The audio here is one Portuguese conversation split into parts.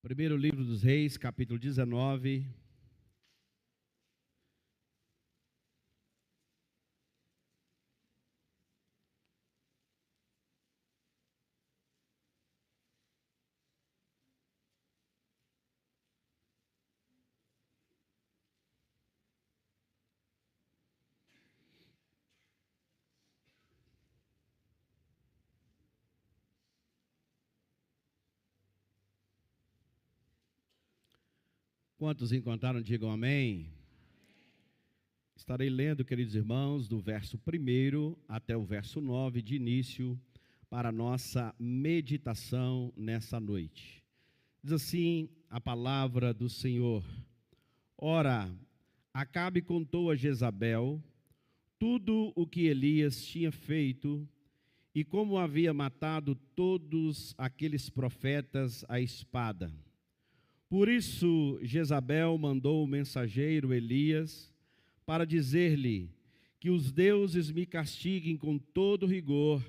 Primeiro livro dos Reis, capítulo 19. Quantos encontraram, digam amém. Estarei lendo, queridos irmãos, do verso 1 até o verso 9, de início, para a nossa meditação nessa noite. Diz assim a palavra do Senhor: Ora, Acabe contou a Jezabel tudo o que Elias tinha feito e como havia matado todos aqueles profetas à espada. Por isso, Jezabel mandou o mensageiro Elias para dizer-lhe que os deuses me castiguem com todo rigor,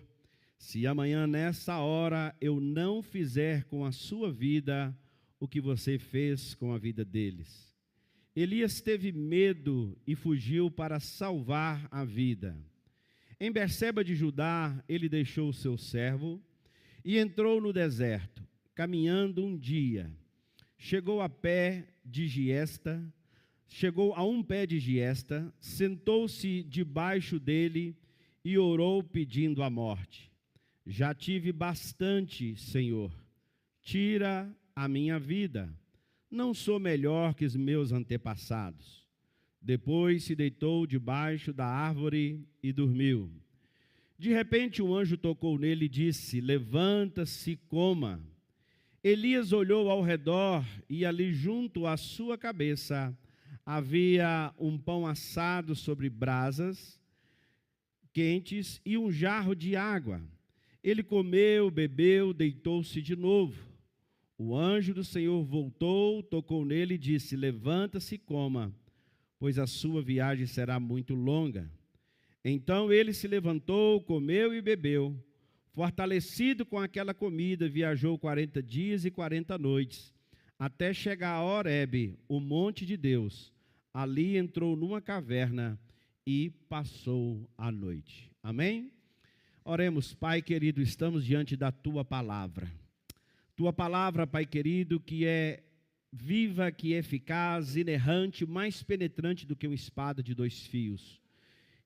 se amanhã nessa hora eu não fizer com a sua vida o que você fez com a vida deles. Elias teve medo e fugiu para salvar a vida. Em Berseba de Judá, ele deixou o seu servo e entrou no deserto, caminhando um dia. Chegou a um pé de giesta, sentou-se debaixo dele e orou pedindo a morte. Já tive bastante, Senhor, tira a minha vida. Não sou melhor que os meus antepassados. Depois se deitou debaixo da árvore e dormiu. De repente um anjo tocou nele e disse: levanta-se e coma. Elias olhou ao redor e ali junto à sua cabeça havia um pão assado sobre brasas quentes e um jarro de água. Ele comeu, bebeu, deitou-se de novo. O anjo do Senhor voltou, tocou nele e disse: levanta-se e coma, pois a sua viagem será muito longa. Então ele se levantou, comeu e bebeu. Fortalecido com aquela comida, viajou 40 dias e 40 noites, até chegar a Horebe, o monte de Deus. Ali entrou numa caverna e passou a noite. Amém? Oremos. Pai querido, estamos diante da Tua palavra. Tua palavra, Pai querido, que é viva, que é eficaz, inerrante, mais penetrante do que uma espada de dois fios.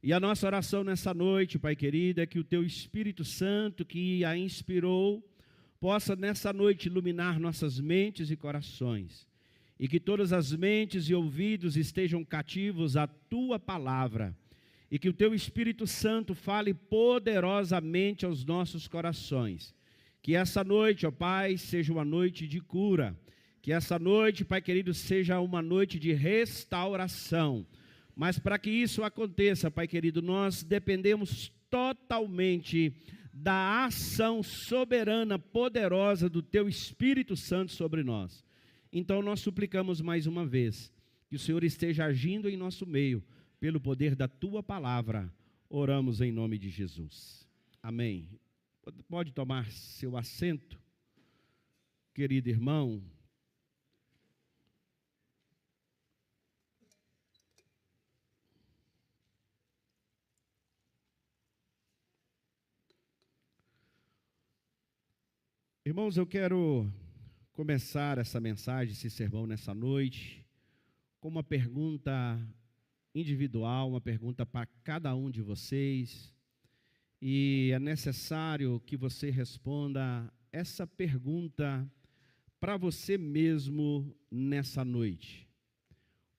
E a nossa oração nessa noite, Pai querido, é que o Teu Espírito Santo, que a inspirou, possa nessa noite iluminar nossas mentes e corações. E que todas as mentes e ouvidos estejam cativos à Tua palavra. E que o Teu Espírito Santo fale poderosamente aos nossos corações. Que essa noite, ó Pai, seja uma noite de cura. Que essa noite, Pai querido, seja uma noite de restauração. Mas para que isso aconteça, Pai querido, nós dependemos totalmente da ação soberana, poderosa do Teu Espírito Santo sobre nós. Então nós suplicamos mais uma vez, que o Senhor esteja agindo em nosso meio, pelo poder da Tua palavra. Oramos em nome de Jesus. Amém. Pode tomar seu assento, querido irmão. Irmãos, eu quero começar essa mensagem, esse sermão nessa noite, com uma pergunta individual, uma pergunta para cada um de vocês. E é necessário que você responda essa pergunta para você mesmo nessa noite.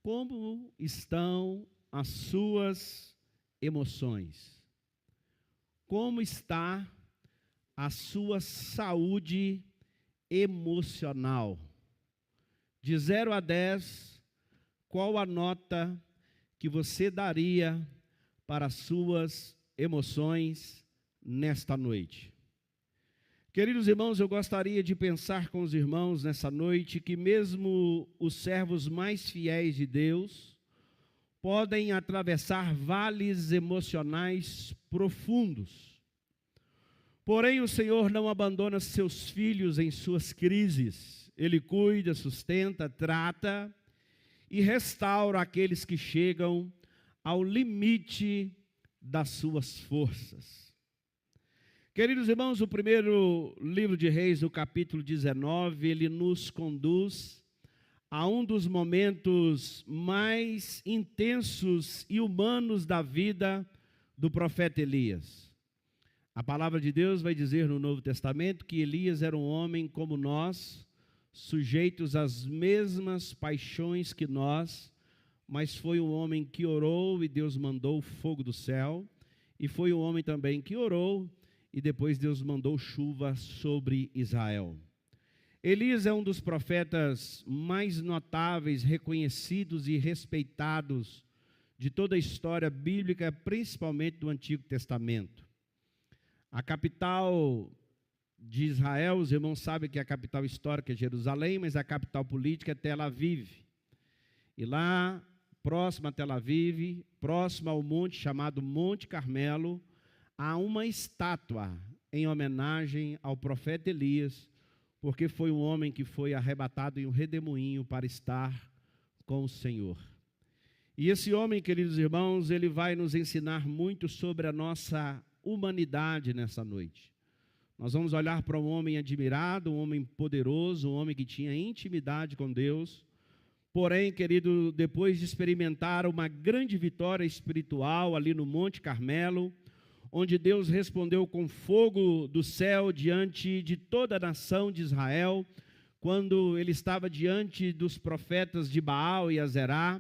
Como estão as suas emoções? Como está a sua saúde emocional? De 0 a 10, qual a nota que você daria para as suas emoções nesta noite? Queridos irmãos, eu gostaria de pensar com os irmãos nessa noite que mesmo os servos mais fiéis de Deus podem atravessar vales emocionais profundos. Porém, o Senhor não abandona seus filhos em suas crises. ele cuida, sustenta, trata e restaura aqueles que chegam ao limite das suas forças. Queridos irmãos, o primeiro livro de Reis, no capítulo 19, ele nos conduz a um dos momentos mais intensos e humanos da vida do profeta Elias. A palavra de Deus vai dizer no Novo Testamento que Elias era um homem como nós, sujeitos às mesmas paixões que nós, mas foi um homem que orou e Deus mandou o fogo do céu, e foi um homem também que orou e depois Deus mandou chuva sobre Israel. Elias é um dos profetas mais notáveis, reconhecidos e respeitados de toda a história bíblica, principalmente do Antigo Testamento. A capital de Israel, os irmãos sabem que a capital histórica é Jerusalém, mas a capital política é Tel Aviv. E lá, próximo a Tel Aviv, próximo ao monte chamado Monte Carmelo, há uma estátua em homenagem ao profeta Elias, porque foi um homem que foi arrebatado em um redemoinho para estar com o Senhor. E esse homem, queridos irmãos, ele vai nos ensinar muito sobre a nossa humanidade nessa noite. Nós vamos olhar para um homem admirado, um homem poderoso, um homem que tinha intimidade com Deus. Porém, querido, depois de experimentar uma grande vitória espiritual ali no Monte Carmelo, onde Deus respondeu com fogo do céu diante de toda a nação de Israel, quando ele estava diante dos profetas de Baal e Azerá,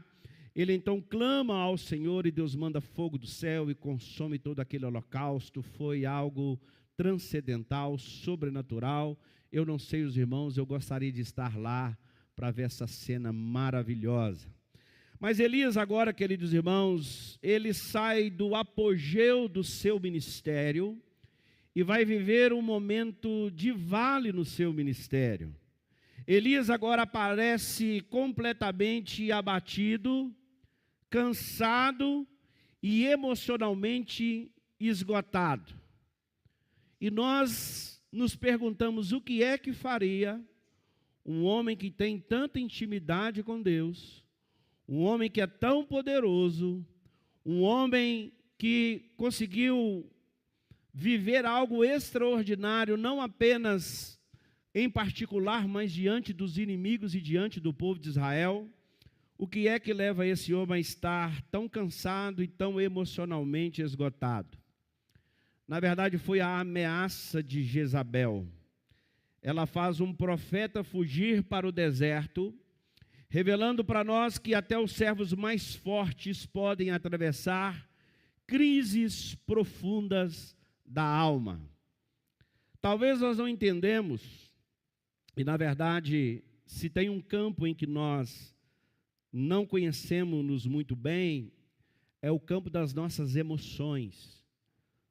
ele então clama ao Senhor e Deus manda fogo do céu e consome todo aquele holocausto. Foi algo transcendental, sobrenatural. Eu não sei os irmãos, eu gostaria de estar lá para ver essa cena maravilhosa. Mas Elias agora, queridos irmãos, ele sai do apogeu do seu ministério e vai viver um momento de vale no seu ministério. Elias agora aparece completamente abatido, cansado e emocionalmente esgotado. E nós nos perguntamos o que é que faria um homem que tem tanta intimidade com Deus, um homem que é tão poderoso, um homem que conseguiu viver algo extraordinário, não apenas em particular, mas diante dos inimigos e diante do povo de Israel. O que é que leva esse homem a estar tão cansado e tão emocionalmente esgotado? Na verdade, foi a ameaça de Jezabel. Ela faz um profeta fugir para o deserto, revelando para nós que até os servos mais fortes podem atravessar crises profundas da alma. Talvez nós não entendemos, e na verdade, se tem um campo em que nós não conhecemos-nos muito bem, é o campo das nossas emoções.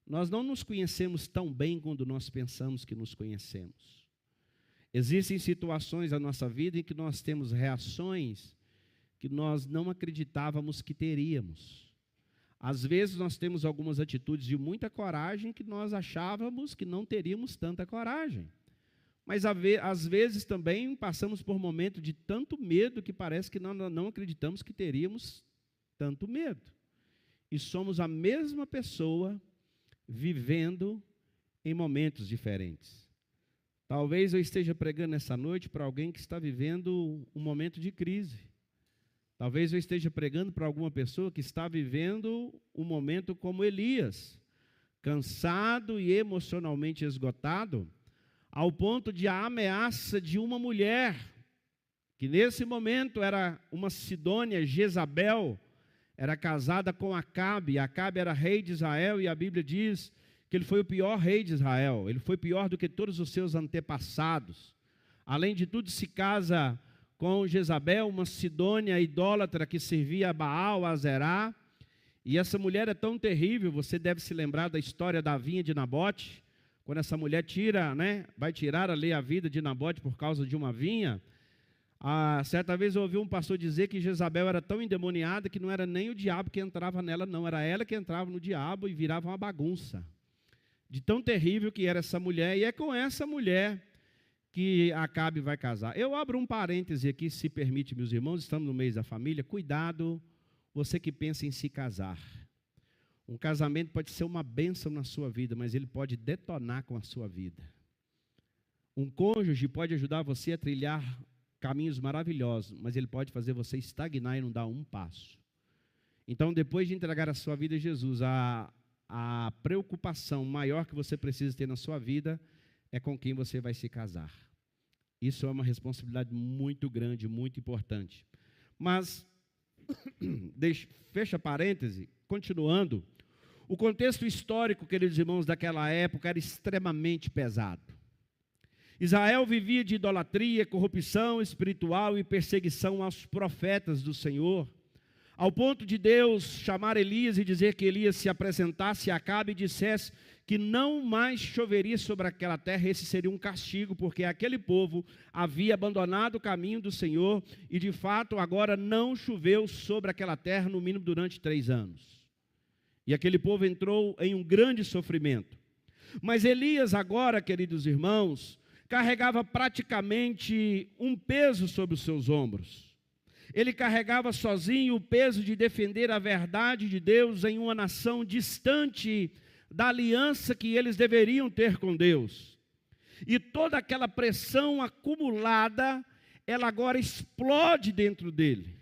Nós não nos conhecemos tão bem quando nós pensamos que nos conhecemos. Existem situações na nossa vida em que nós temos reações que nós não acreditávamos que teríamos. Às vezes nós temos algumas atitudes de muita coragem que nós achávamos que não teríamos tanta coragem. Mas às vezes também passamos por momentos de tanto medo que parece que nós não acreditamos que teríamos tanto medo. E somos a mesma pessoa vivendo em momentos diferentes. Talvez eu esteja pregando nessa noite para alguém que está vivendo um momento de crise. Talvez eu esteja pregando para alguma pessoa que está vivendo um momento como Elias, cansado e emocionalmente esgotado, ao ponto de a ameaça de uma mulher, que nesse momento era uma Sidônia, Jezabel, era casada com Acabe. Acabe era rei de Israel e a Bíblia diz que ele foi o pior rei de Israel. Ele foi pior do que todos os seus antepassados. Além de tudo, se casa com Jezabel, uma Sidônia idólatra que servia a Baal, a Azerá. E essa mulher é tão terrível, você deve se lembrar da história da vinha de Nabote, quando essa mulher vai tirar ali a vida de Nabote por causa de uma vinha. Certa vez eu ouvi um pastor dizer que Jezabel era tão endemoniada que não era nem o diabo que entrava nela, não, era ela que entrava no diabo e virava uma bagunça. De tão terrível que era essa mulher, e é com essa mulher que Acabe vai casar. Eu abro um parêntese aqui, se permite, meus irmãos, estamos no mês da família. Cuidado, você que pensa em se casar. Um casamento pode ser uma bênção na sua vida, mas ele pode detonar com a sua vida. Um cônjuge pode ajudar você a trilhar caminhos maravilhosos, mas ele pode fazer você estagnar e não dar um passo. Então, depois de entregar a sua vida a Jesus, a preocupação maior que você precisa ter na sua vida é com quem você vai se casar. Isso é uma responsabilidade muito grande, muito importante. Mas, fecha parêntese, continuando, o contexto histórico, queridos irmãos, daquela época era extremamente pesado. Israel vivia de idolatria, corrupção espiritual e perseguição aos profetas do Senhor, ao ponto de Deus chamar Elias e dizer que Elias se apresentasse a Acabe e dissesse que não mais choveria sobre aquela terra. Esse seria um castigo, porque aquele povo havia abandonado o caminho do Senhor e, de fato, agora não choveu sobre aquela terra, no mínimo durante 3 anos. E aquele povo entrou em um grande sofrimento. Mas Elias agora, queridos irmãos, carregava praticamente um peso sobre os seus ombros. Ele carregava sozinho o peso de defender a verdade de Deus em uma nação distante da aliança que eles deveriam ter com Deus. E toda aquela pressão acumulada, ela agora explode dentro dele.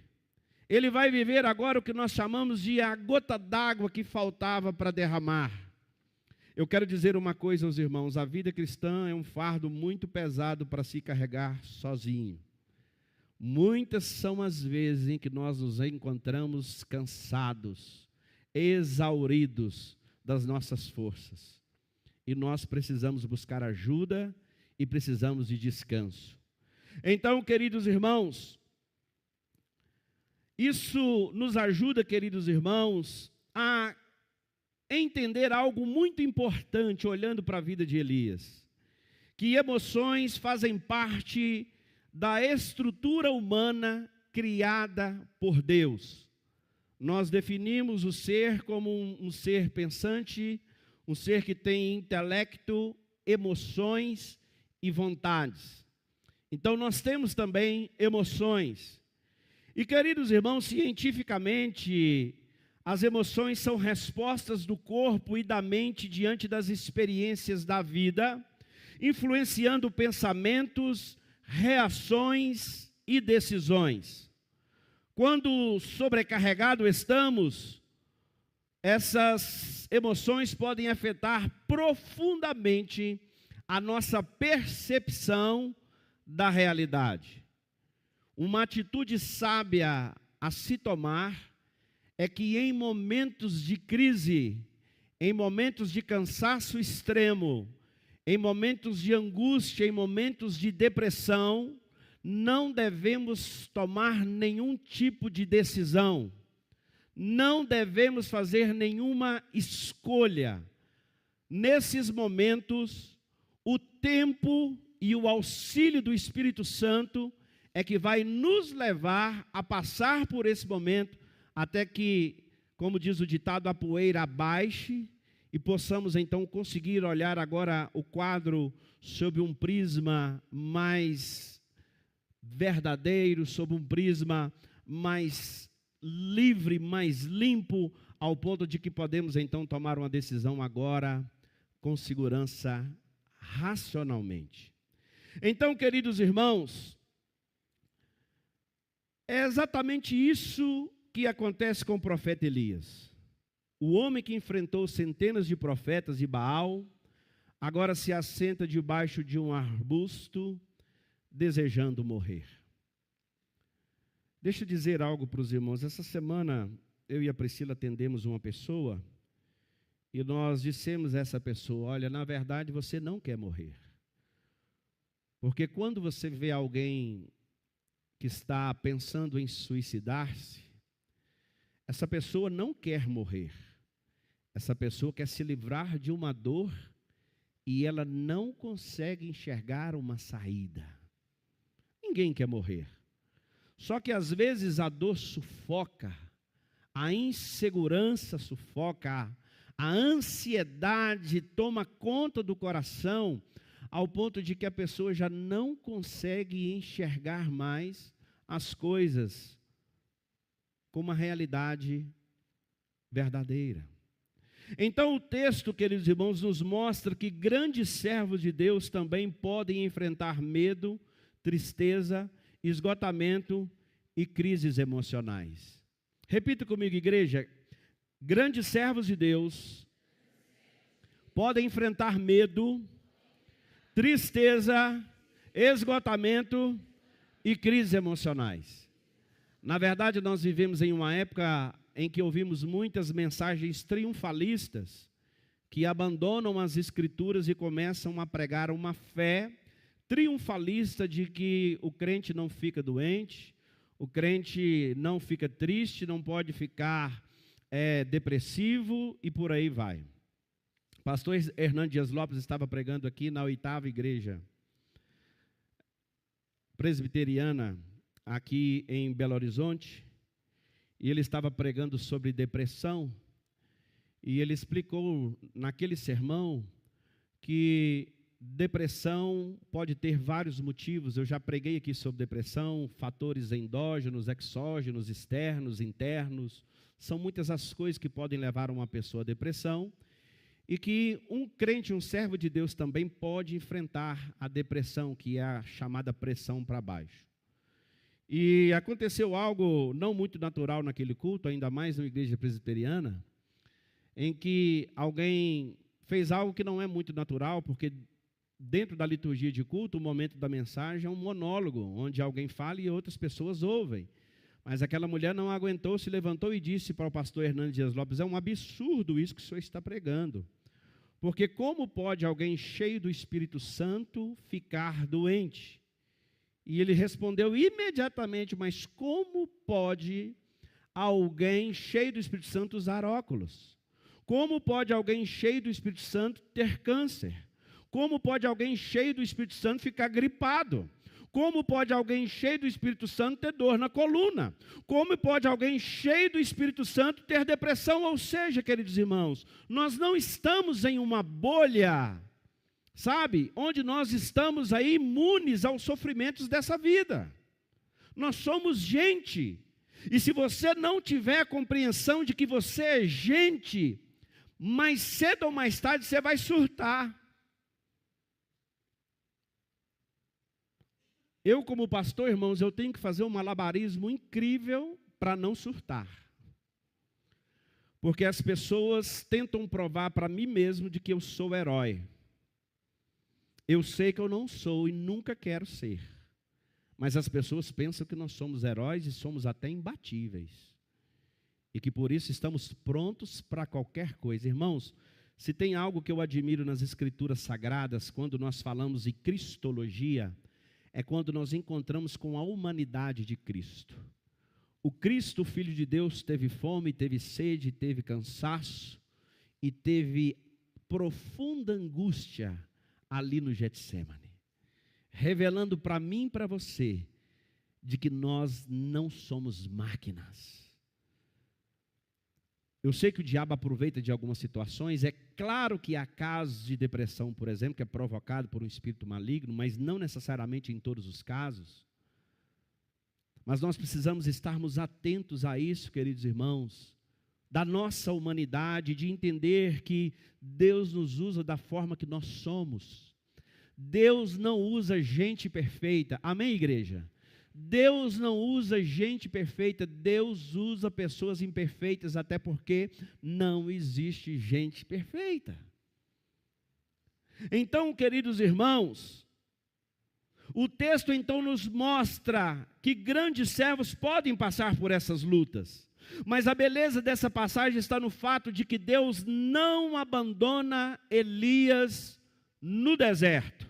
Ele vai viver agora o que nós chamamos de a gota d'água que faltava para derramar. Eu quero dizer uma coisa aos irmãos: a vida cristã é um fardo muito pesado para se carregar sozinho. Muitas são as vezes em que nós nos encontramos cansados, exauridos das nossas forças. E nós precisamos buscar ajuda e precisamos de descanso. Então, queridos irmãos, isso nos ajuda, queridos irmãos, a entender algo muito importante olhando para a vida de Elias. Que emoções fazem parte da estrutura humana criada por Deus. Nós definimos o ser como um ser pensante, um ser que tem intelecto, emoções e vontades. Então nós temos também emoções. E, queridos irmãos, cientificamente, as emoções são respostas do corpo e da mente diante das experiências da vida, influenciando pensamentos, reações e decisões. Quando sobrecarregados estamos, essas emoções podem afetar profundamente a nossa percepção da realidade. Uma atitude sábia a se tomar é que em momentos de crise, em momentos de cansaço extremo, em momentos de angústia, em momentos de depressão, não devemos tomar nenhum tipo de decisão, não devemos fazer nenhuma escolha. Nesses momentos, o tempo e o auxílio do Espírito Santo é que vai nos levar a passar por esse momento, até que, como diz o ditado, a poeira abaixe e possamos então conseguir olhar agora o quadro sob um prisma mais verdadeiro, sob um prisma mais livre, mais limpo, ao ponto de que podemos então tomar uma decisão agora com segurança, racionalmente. Então, queridos irmãos, é exatamente isso que acontece com o profeta Elias. O homem que enfrentou centenas de profetas de Baal, agora se assenta debaixo de um arbusto, desejando morrer. Deixa eu dizer algo para os irmãos. Essa semana, eu e a Priscila atendemos uma pessoa, e nós dissemos a essa pessoa: olha, na verdade você não quer morrer. Porque quando você vê alguém que está pensando em suicidar-se, essa pessoa não quer morrer. Essa pessoa quer se livrar de uma dor e ela não consegue enxergar uma saída. Ninguém quer morrer. Só que às vezes a dor sufoca, a insegurança sufoca, a ansiedade toma conta do coração, ao ponto de que a pessoa já não consegue enxergar mais as coisas como uma realidade verdadeira. Então o texto, queridos irmãos, nos mostra que grandes servos de Deus também podem enfrentar medo, tristeza, esgotamento e crises emocionais. Repita comigo, igreja: grandes servos de Deus podem enfrentar medo, tristeza, esgotamento e crises emocionais. Na verdade, nós vivemos em uma época em que ouvimos muitas mensagens triunfalistas que abandonam as escrituras e começam a pregar uma fé triunfalista de que o crente não fica doente, o crente não fica triste, não pode ficar depressivo e por aí vai. O pastor Hernando Dias Lopes estava pregando aqui na 8ª igreja presbiteriana aqui em Belo Horizonte, e ele estava pregando sobre depressão, e ele explicou naquele sermão que depressão pode ter vários motivos. Eu já preguei aqui sobre depressão, fatores endógenos, exógenos, externos, internos. São muitas as coisas que podem levar uma pessoa à depressão, e que um crente, um servo de Deus também pode enfrentar a depressão, que é a chamada pressão para baixo. E aconteceu algo não muito natural naquele culto, ainda mais na igreja presbiteriana, em que alguém fez algo que não é muito natural, porque dentro da liturgia de culto, o momento da mensagem é um monólogo, onde alguém fala e outras pessoas ouvem. Mas aquela mulher não aguentou, se levantou e disse para o pastor Hernando Dias Lopes: é um absurdo isso que o senhor está pregando. Porque como pode alguém cheio do Espírito Santo ficar doente? E ele respondeu imediatamente: mas como pode alguém cheio do Espírito Santo usar óculos? Como pode alguém cheio do Espírito Santo ter câncer? Como pode alguém cheio do Espírito Santo ficar gripado? Como pode alguém cheio do Espírito Santo ter dor na coluna? Como pode alguém cheio do Espírito Santo ter depressão? Ou seja, queridos irmãos, nós não estamos em uma bolha, sabe, onde nós estamos aí imunes aos sofrimentos dessa vida. Nós somos gente, e se você não tiver a compreensão de que você é gente, mais cedo ou mais tarde você vai surtar. Eu, como pastor, irmãos, eu tenho que fazer um malabarismo incrível para não surtar. Porque as pessoas tentam provar para mim mesmo de que eu sou herói. Eu sei que eu não sou e nunca quero ser. Mas as pessoas pensam que nós somos heróis e somos até imbatíveis. E que por isso estamos prontos para qualquer coisa. Irmãos, se tem algo que eu admiro nas Escrituras Sagradas, quando nós falamos em cristologia, é quando nós encontramos com a humanidade de Cristo. O Cristo, o Filho de Deus, teve fome, teve sede, teve cansaço e teve profunda angústia ali no Getsêmani, revelando para mim e para você de que nós não somos máquinas. Eu sei que o diabo aproveita de algumas situações. É claro que há casos de depressão, por exemplo, que é provocado por um espírito maligno, mas não necessariamente em todos os casos. Mas nós precisamos estarmos atentos a isso, queridos irmãos, da nossa humanidade, de entender que Deus nos usa da forma que nós somos. Deus não usa gente perfeita. Amém, igreja? Deus não usa gente perfeita, Deus usa pessoas imperfeitas, até porque não existe gente perfeita. Então, queridos irmãos, o texto então nos mostra que grandes servos podem passar por essas lutas, mas a beleza dessa passagem está no fato de que Deus não abandona Elias no deserto.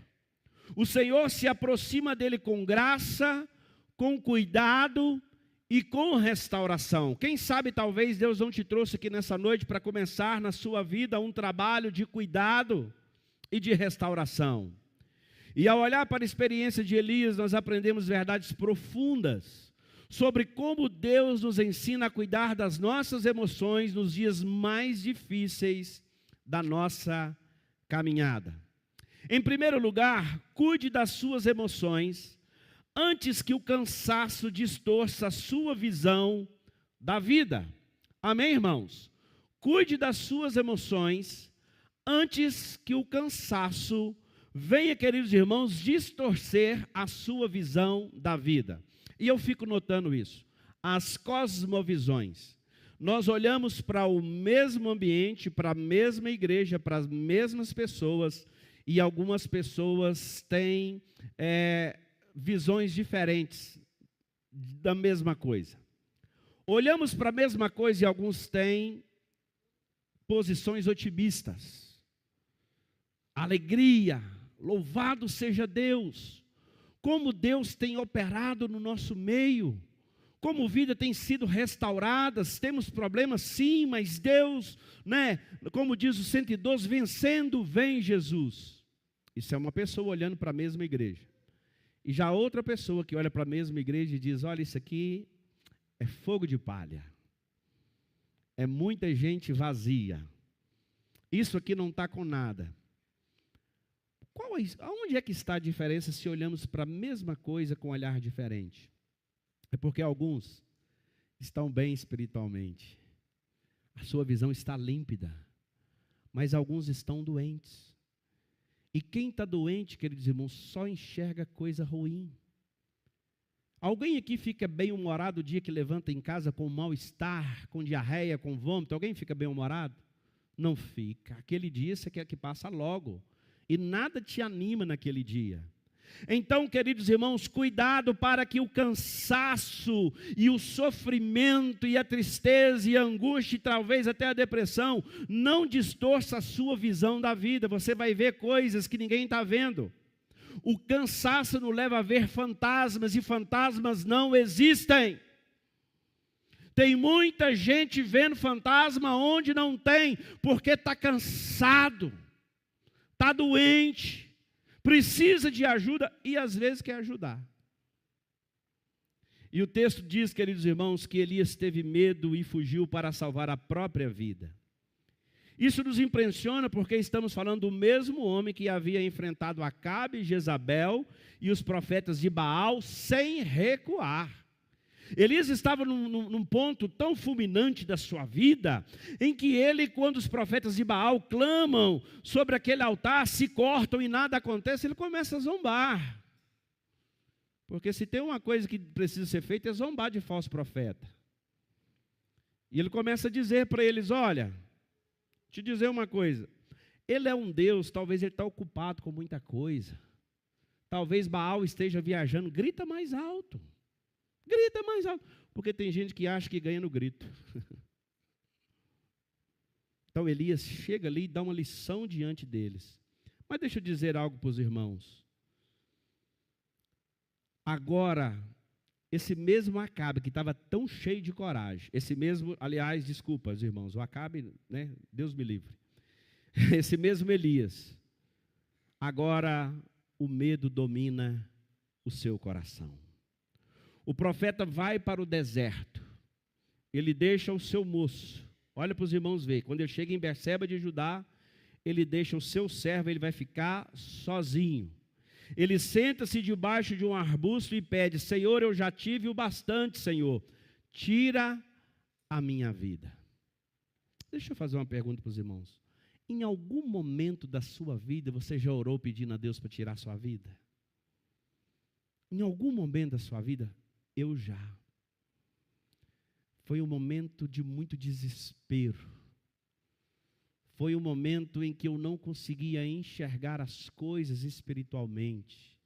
O Senhor se aproxima dele com graça, com cuidado e com restauração. Quem sabe talvez Deus não te trouxe aqui nessa noite para começar na sua vida um trabalho de cuidado e de restauração. E ao olhar para a experiência de Elias, nós aprendemos verdades profundas sobre como Deus nos ensina a cuidar das nossas emoções nos dias mais difíceis da nossa caminhada. Em primeiro lugar, cuide das suas emoções antes que o cansaço distorça a sua visão da vida. Amém, irmãos? Cuide das suas emoções antes que o cansaço venha, queridos irmãos, distorcer a sua visão da vida. E eu fico notando isso. As cosmovisões. Nós olhamos para o mesmo ambiente, para a mesma igreja, para as mesmas pessoas, e algumas pessoas têm visões diferentes da mesma coisa. Olhamos para a mesma coisa e alguns têm posições otimistas. Alegria, louvado seja Deus. Como Deus tem operado no nosso meio. Como vida tem sido restaurada, temos problemas sim, mas Deus, como diz o 112, vencendo vem Jesus. Isso é uma pessoa olhando para a mesma igreja. E já outra pessoa que olha para a mesma igreja e diz, olha, isso aqui é fogo de palha. É muita gente vazia. Isso aqui não está com nada. Aonde é que está a diferença se olhamos para a mesma coisa com um olhar diferente? É porque alguns estão bem espiritualmente. A sua visão está límpida. Mas alguns estão doentes. E quem está doente, queridos irmãos, só enxerga coisa ruim. Alguém aqui fica bem-humorado o dia que levanta em casa com mal-estar, com diarreia, com vômito? Alguém fica bem-humorado? Não fica. Aquele dia você quer que passa logo. E nada te anima naquele dia. Então, queridos irmãos, cuidado para que o cansaço e o sofrimento e a tristeza e a angústia e talvez até a depressão não distorça a sua visão da vida. Você vai ver coisas que ninguém está vendo. O cansaço nos leva a ver fantasmas e fantasmas não existem. Tem muita gente vendo fantasma onde não tem, porque está cansado, está doente, precisa de ajuda e às vezes quer ajudar. E o texto diz, queridos irmãos, que Elias teve medo e fugiu para salvar a própria vida. Isso nos impressiona porque estamos falando do mesmo homem que havia enfrentado Acabe, Jezabel e os profetas de Baal sem recuar. Elias estava num ponto tão fulminante da sua vida, em que ele, quando os profetas de Baal clamam sobre aquele altar, se cortam e nada acontece, ele começa a zombar. Porque se tem uma coisa que precisa ser feita, é zombar de falso profeta. E ele começa a dizer para eles, olha, te dizer uma coisa, ele é um Deus, talvez ele está ocupado com muita coisa. Talvez Baal esteja viajando, grita mais alto. Grita mais alto, porque tem gente que acha que ganha no grito. Então Elias chega ali e dá uma lição diante deles. Mas deixa eu dizer algo para os irmãos. Agora, esse mesmo Acabe, que estava tão cheio de coragem, esse mesmo, aliás, desculpa, os irmãos, o Acabe, Deus me livre. Esse mesmo Elias, agora o medo domina o seu coração. O profeta vai para o deserto, ele deixa o seu moço, olha para os irmãos ver, quando ele chega em Berseba de Judá, ele deixa o seu servo, ele vai ficar sozinho. Ele senta-se debaixo de um arbusto e pede, Senhor, eu já tive o bastante, Senhor, tira a minha vida. Deixa eu fazer uma pergunta para os irmãos. Em algum momento da sua vida, você já orou pedindo a Deus para tirar a sua vida? Em algum momento da sua vida, eu já. Foi um momento de muito desespero. Foi um momento em que eu não conseguia enxergar as coisas espiritualmente.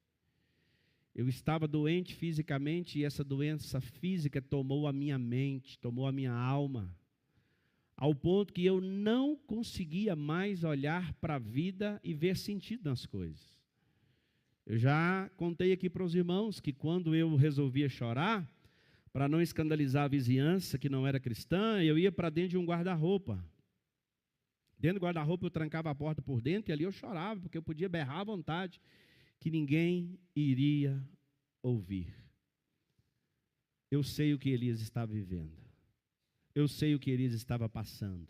Eu estava doente fisicamente e essa doença física tomou a minha mente, tomou a minha alma, ao ponto que eu não conseguia mais olhar para a vida e ver sentido nas coisas. Eu já contei aqui para os irmãos que quando eu resolvia chorar, para não escandalizar a vizinhança que não era cristã, eu ia para dentro de um guarda-roupa. Dentro do guarda-roupa eu trancava a porta por dentro e ali eu chorava, porque eu podia berrar à vontade, que ninguém iria ouvir. Eu sei o que Elias estava vivendo. Eu sei o que Elias estava passando.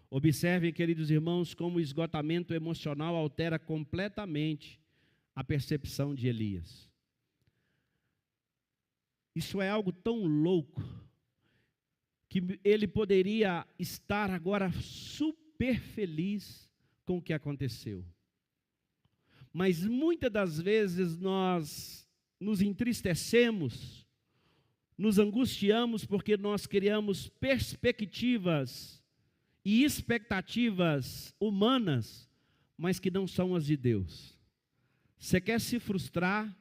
Observem, queridos irmãos, como o esgotamento emocional altera completamente a percepção de Elias. Isso é algo tão louco, que ele poderia estar agora super feliz com o que aconteceu. Mas muitas das vezes nós nos entristecemos, nos angustiamos porque nós criamos perspectivas e expectativas humanas, mas que não são as de Deus. Você quer se frustrar,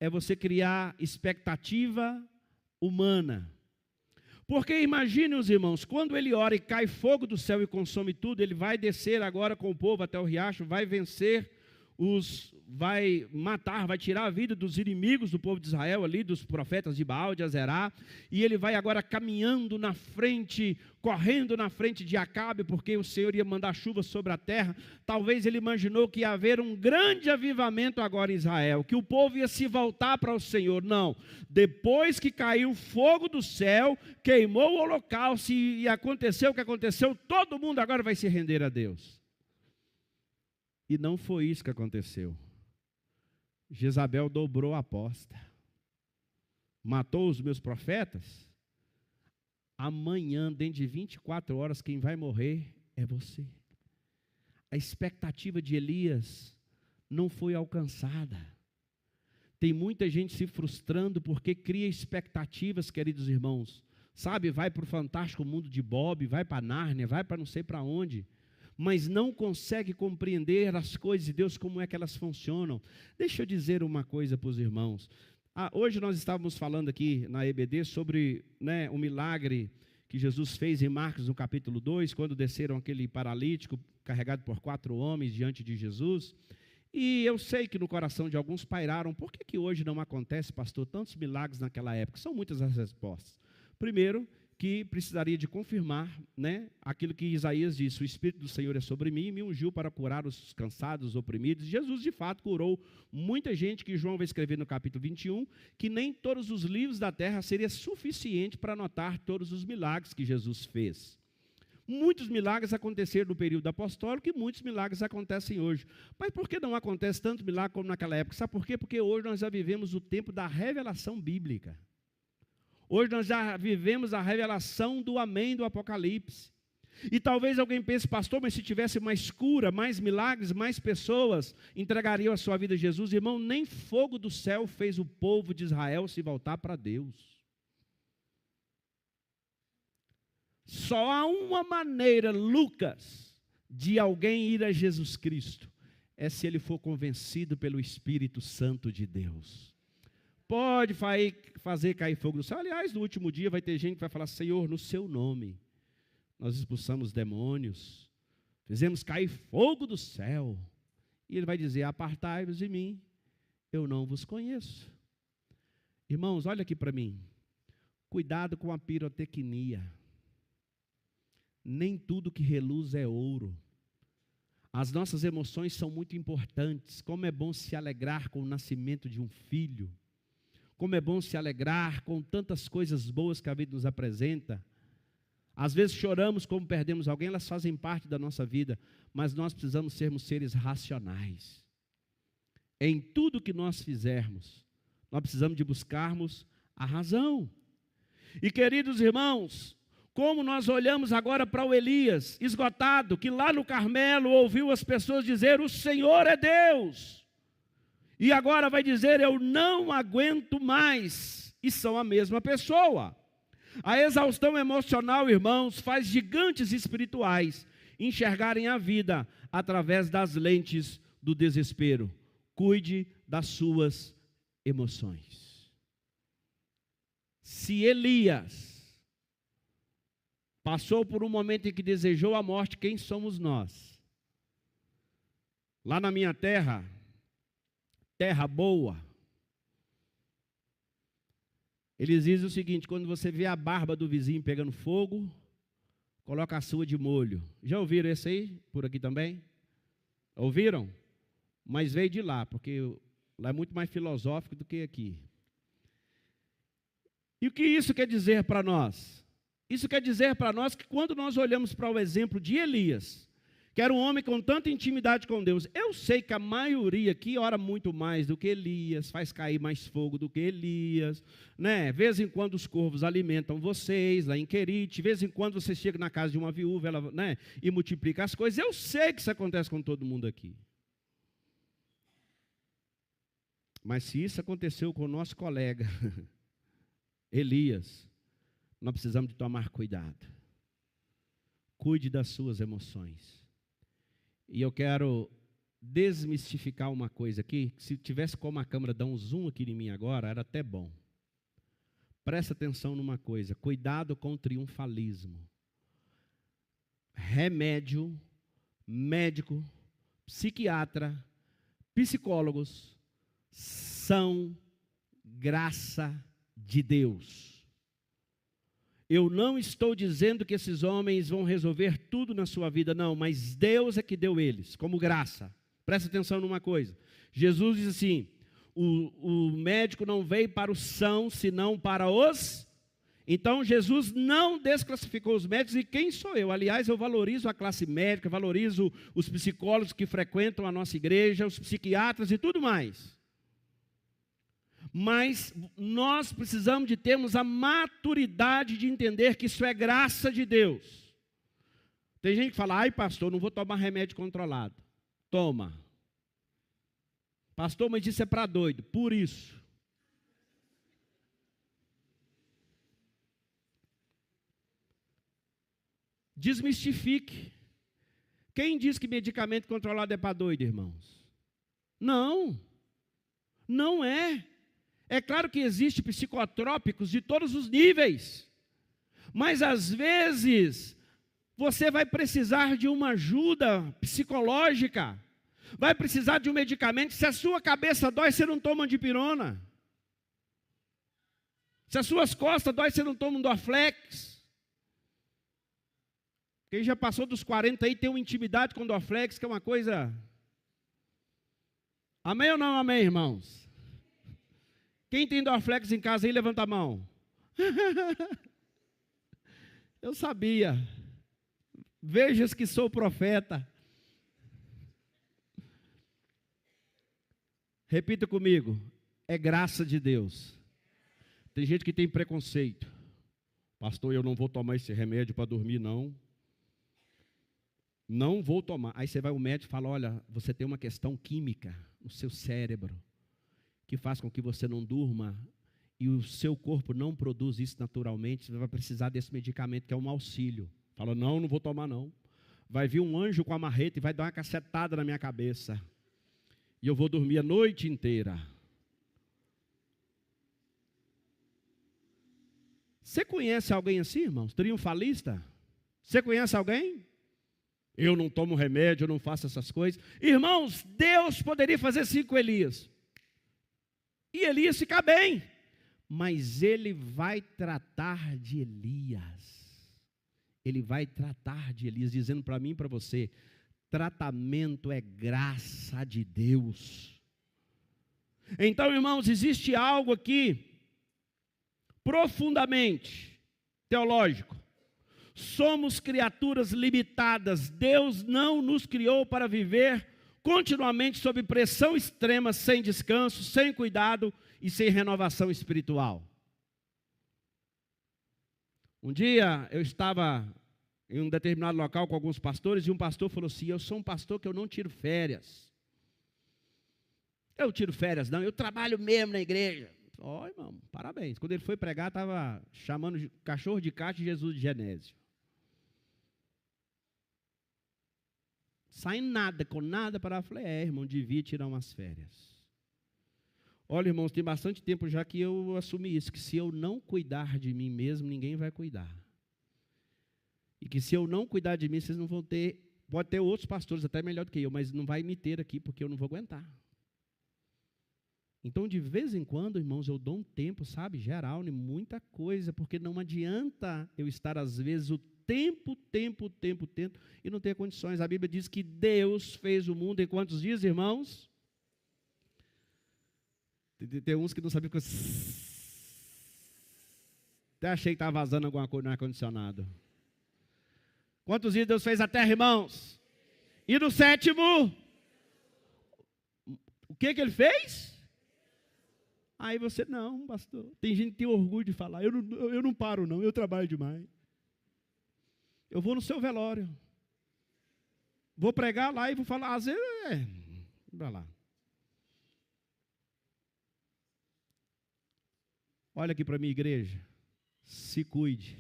é você criar expectativa humana. Porque imagine os irmãos, quando ele ora e cai fogo do céu e consome tudo, ele vai descer agora com o povo até o riacho, vai vencer vai matar, vai tirar a vida dos inimigos do povo de Israel ali, dos profetas de Baal, de Azerá, e ele vai agora caminhando na frente, correndo na frente de Acabe, porque o Senhor ia mandar chuva sobre a terra. Talvez ele imaginou que ia haver um grande avivamento agora em Israel, que o povo ia se voltar para o Senhor. Não, depois que caiu fogo do céu, queimou o holocausto e aconteceu o que aconteceu, todo mundo agora vai se render a Deus. E não foi isso que aconteceu. Jezabel dobrou a aposta. Matou os meus profetas. Amanhã, dentro de 24 horas, quem vai morrer é você. A expectativa de Elias não foi alcançada. Tem muita gente se frustrando porque cria expectativas, queridos irmãos. Sabe, vai para o fantástico mundo de Bob, vai para Nárnia, vai para não sei para onde, mas não consegue compreender as coisas de Deus, como é que elas funcionam. Deixa eu dizer uma coisa para os irmãos. Hoje nós estávamos falando aqui na EBD sobre o milagre que Jesus fez em Marcos, no capítulo 2, quando desceram aquele paralítico, carregado por 4 homens diante de Jesus. E eu sei que no coração de alguns pairaram, por que hoje não acontece, pastor, tantos milagres naquela época? São muitas as respostas. Primeiro, que precisaria de confirmar aquilo que Isaías disse: o Espírito do Senhor é sobre mim e me ungiu para curar os cansados, os oprimidos. Jesus de fato curou muita gente, que João vai escrever no capítulo 21, que nem todos os livros da terra seria suficiente para anotar todos os milagres que Jesus fez. Muitos milagres aconteceram no período apostólico e muitos milagres acontecem hoje. Mas por que não acontece tanto milagre como naquela época? Sabe por quê? Porque hoje nós já vivemos o tempo da revelação bíblica. Hoje nós já vivemos a revelação do amém do Apocalipse. E talvez alguém pense: pastor, mas se tivesse mais cura, mais milagres, mais pessoas entregariam a sua vida a Jesus. Irmão, nem fogo do céu fez o povo de Israel se voltar para Deus. Só há uma maneira, Lucas, de alguém ir a Jesus Cristo, é se ele for convencido pelo Espírito Santo de Deus. Pode fazer cair fogo do céu. Aliás, no último dia vai ter gente que vai falar: Senhor, no seu nome nós expulsamos demônios, fizemos cair fogo do céu. E ele vai dizer: apartai-vos de mim, eu não vos conheço. Irmãos, olha aqui para mim. Cuidado com a pirotecnia. Nem tudo que reluz é ouro. As nossas emoções são muito importantes. Como é bom se alegrar com o nascimento de um filho. Como é bom se alegrar com tantas coisas boas que a vida nos apresenta. Às vezes choramos como perdemos alguém, elas fazem parte da nossa vida, mas nós precisamos sermos seres racionais. Em tudo que nós fizermos, nós precisamos de buscarmos a razão. E queridos irmãos, como nós olhamos agora para o Elias, esgotado, que lá no Carmelo ouviu as pessoas dizer: o Senhor é Deus. E agora vai dizer: eu não aguento mais. E são a mesma pessoa. A exaustão emocional, irmãos, faz gigantes espirituais enxergarem a vida através das lentes do desespero. Cuide das suas emoções. Se Elias passou por um momento em que desejou a morte, quem somos nós? Lá na minha terra boa, eles dizem o seguinte: quando você vê a barba do vizinho pegando fogo, coloca a sua de molho. Já ouviram esse aí, por aqui também? Ouviram? Mas veio de lá, porque lá é muito mais filosófico do que aqui. E o que isso quer dizer para nós? Isso quer dizer para nós que quando nós olhamos para o exemplo de Elias, que era um homem com tanta intimidade com Deus, eu sei que a maioria aqui ora muito mais do que Elias, faz cair mais fogo do que Elias, né? De vez em quando os corvos alimentam vocês, lá em Querite, de vez em quando você chega na casa de uma viúva, ela, né, e multiplica as coisas. Eu sei que isso acontece com todo mundo aqui. Mas se isso aconteceu com o nosso colega Elias, nós precisamos de tomar cuidado. Cuide das suas emoções. E eu quero desmistificar uma coisa aqui, que se tivesse como a câmera dar um zoom aqui em mim agora, era até bom. Presta atenção numa coisa, cuidado com o triunfalismo. Remédio, médico, psiquiatra, psicólogos são graça de Deus. Eu não estou dizendo que esses homens vão resolver tudo na sua vida, não, mas Deus é que deu eles, como graça. Presta atenção numa coisa. Jesus diz assim, o médico não veio para os sãos, senão para os... Então, Jesus não desclassificou os médicos, e quem sou eu? Aliás, eu valorizo a classe médica, valorizo os psicólogos que frequentam a nossa igreja, os psiquiatras e tudo mais. Mas nós precisamos de termos a maturidade de entender que isso é graça de Deus. Tem gente que fala, ai pastor, não vou tomar remédio controlado. Toma. Pastor, mas isso é para doido. Por isso. Desmistifique. Quem diz que medicamento controlado é para doido, irmãos? Não. Não é. É claro que existem psicotrópicos de todos os níveis, mas às vezes você vai precisar de uma ajuda psicológica, vai precisar de um medicamento. Se a sua cabeça dói, você não toma dipirona. Se as suas costas dói, você não toma um Dorflex. Quem já passou dos 40 aí tem uma intimidade com o Dorflex, que é uma coisa... Amém ou não amém, irmãos? Quem tem Dorflex em casa aí, levanta a mão. Eu sabia. Vejas que sou profeta. Repita comigo. É graça de Deus. Tem gente que tem preconceito. Pastor, eu não vou tomar esse remédio para dormir, não. Não vou tomar. Aí você vai ao médico e fala, olha, você tem uma questão química no seu cérebro, que faz com que você não durma, e o seu corpo não produz isso naturalmente, você vai precisar desse medicamento, que é um auxílio. Fala, não vou tomar não. Vai vir um anjo com a marreta e vai dar uma cacetada na minha cabeça. E eu vou dormir a noite inteira. Você conhece alguém assim, irmãos? Triunfalista? Você conhece alguém? Eu não tomo remédio, eu não faço essas coisas. Irmãos, Deus poderia fazer assim com Elias. E Elias fica bem, mas ele vai tratar de Elias. Ele vai tratar de Elias, dizendo para mim e para você, tratamento é graça de Deus. Então, irmãos, existe algo aqui, profundamente teológico. Somos criaturas limitadas, Deus não nos criou para viver continuamente sob pressão extrema, sem descanso, sem cuidado e sem renovação espiritual. Um dia eu estava em um determinado local com alguns pastores e um pastor falou assim, eu sou um pastor que eu não tiro férias. Eu tiro férias não, eu trabalho mesmo na igreja. Ó, irmão, parabéns. Quando ele foi pregar, estava chamando cachorro de caixa de Jesus de Genésio. Sai nada, com nada para... Eu falei, irmão, devia tirar umas férias. Olha, irmãos, tem bastante tempo já que eu assumi isso, que se eu não cuidar de mim mesmo, ninguém vai cuidar. E que se eu não cuidar de mim, vocês não vão ter... Pode ter outros pastores até melhor do que eu, mas não vai me ter aqui, porque eu não vou aguentar. Então, de vez em quando, irmãos, eu dou um tempo, sabe, geral, em muita coisa, porque não adianta eu estar, às vezes, o tempo, e não ter condições. A Bíblia diz que Deus fez o mundo em quantos dias, irmãos? Tem uns que não sabem... Até achei que estava vazando alguma coisa no ar-condicionado. Quantos dias Deus fez a terra, irmãos? E no sétimo, o que Ele fez? Aí você, não, pastor. Tem gente que tem orgulho de falar, eu não paro não, eu trabalho demais. Eu vou no seu velório. Vou pregar lá e vou falar, às vezes, vai lá. Olha aqui para minha igreja. Se cuide.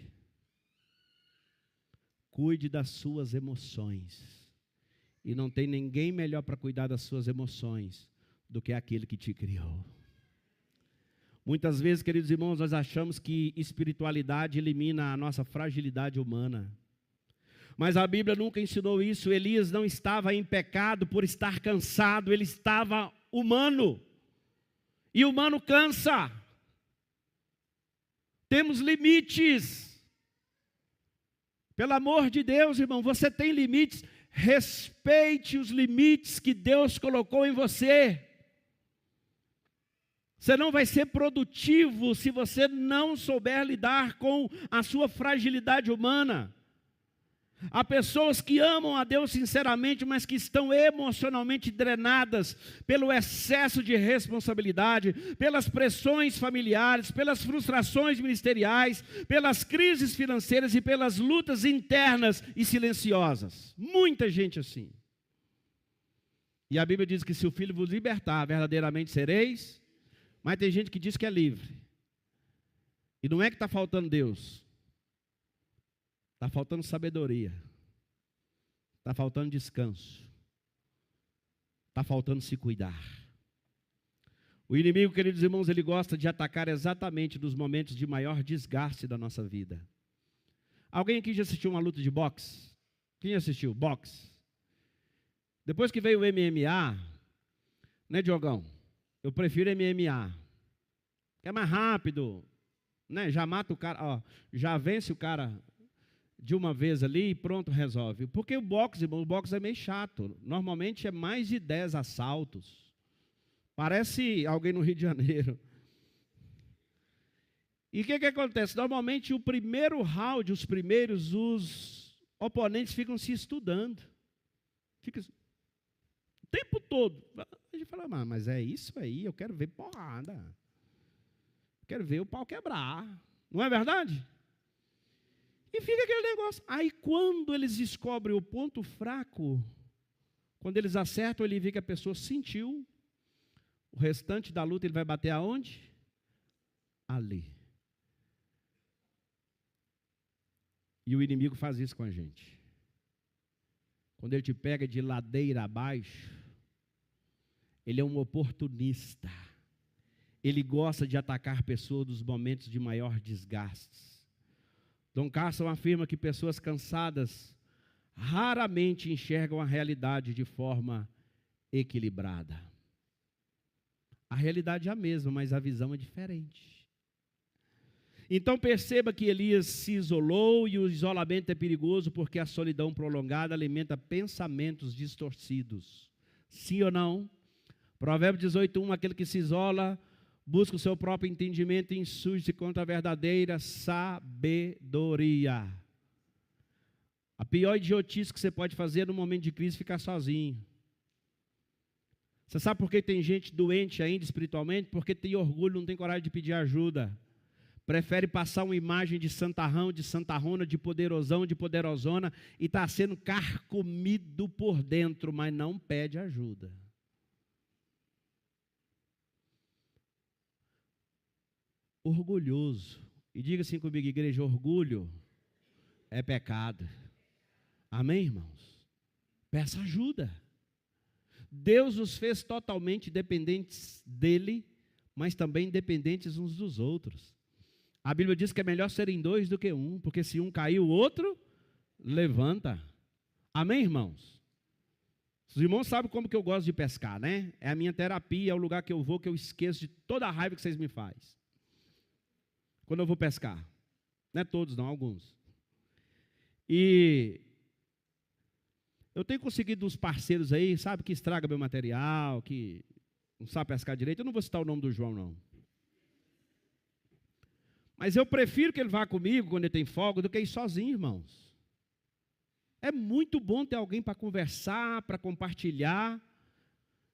Cuide das suas emoções. E não tem ninguém melhor para cuidar das suas emoções do que aquele que te criou. Muitas vezes, queridos irmãos, nós achamos que espiritualidade elimina a nossa fragilidade humana. Mas a Bíblia nunca ensinou isso. Elias não estava em pecado por estar cansado, ele estava humano. E humano cansa. Temos limites. Pelo amor de Deus, irmão, você tem limites. Respeite os limites que Deus colocou em você. Você não vai ser produtivo se você não souber lidar com a sua fragilidade humana. Há pessoas que amam a Deus sinceramente, mas que estão emocionalmente drenadas pelo excesso de responsabilidade, pelas pressões familiares, pelas frustrações ministeriais, pelas crises financeiras e pelas lutas internas e silenciosas. Muita gente assim. E a Bíblia diz que se o Filho vos libertar, verdadeiramente sereis. Mas tem gente que diz que é livre. E não é que está faltando Deus. Está faltando sabedoria. Está faltando descanso. Está faltando se cuidar. O inimigo, queridos irmãos, ele gosta de atacar exatamente nos momentos de maior desgaste da nossa vida. Alguém aqui já assistiu uma luta de boxe? Quem assistiu? Boxe. Depois que veio o MMA, né, Diogão? Eu prefiro MMA. É mais rápido, né? Já mata o cara, ó, já vence o cara de uma vez ali e pronto, resolve. Porque o boxe, irmão, o boxe é meio chato. Normalmente é mais de 10 assaltos. Parece alguém no Rio de Janeiro. E o que acontece? Normalmente o primeiro round, os oponentes ficam se estudando. Fica o tempo todo. A gente fala, mas é isso aí, eu quero ver porrada. Quero ver o pau quebrar. Não é verdade? E fica aquele negócio. Aí quando eles descobrem o ponto fraco, quando eles acertam, ele vê que a pessoa sentiu. O restante da luta ele vai bater aonde? Ali. E o inimigo faz isso com a gente. Quando ele te pega de ladeira abaixo, ele é um oportunista. Ele gosta de atacar pessoas nos momentos de maior desgaste. Don Carson afirma que pessoas cansadas raramente enxergam a realidade de forma equilibrada. A realidade é a mesma, mas a visão é diferente. Então perceba que Elias se isolou e o isolamento é perigoso porque a solidão prolongada alimenta pensamentos distorcidos. Sim ou não? Provérbios 18:1, aquele que se isola busca o seu próprio entendimento e insurge-se contra a verdadeira sabedoria. A pior idiotice que você pode fazer no momento de crise é ficar sozinho. Você sabe por que tem gente doente ainda espiritualmente? Porque tem orgulho, não tem coragem de pedir ajuda. Prefere passar uma imagem de santarrão, de santarrona, de poderosão, de poderosona e está sendo carcomido por dentro, mas não pede ajuda. Orgulhoso. E diga assim comigo, igreja, orgulho é pecado. Amém, irmãos? Peça ajuda. Deus nos fez totalmente dependentes dele, mas também dependentes uns dos outros. A Bíblia diz que é melhor serem dois do que um, porque se um cair, o outro levanta. Amém, irmãos? Os irmãos sabem como que eu gosto de pescar, né? É a minha terapia, é o lugar que eu vou, que eu esqueço de toda a raiva que vocês me fazem. Quando eu vou pescar. Não é todos, não, alguns. E eu tenho conseguido uns parceiros aí, sabe, que estraga meu material, que não sabe pescar direito. Eu não vou citar o nome do João, não. Mas eu prefiro que ele vá comigo quando ele tem folga do que ir sozinho, irmãos. É muito bom ter alguém para conversar, para compartilhar.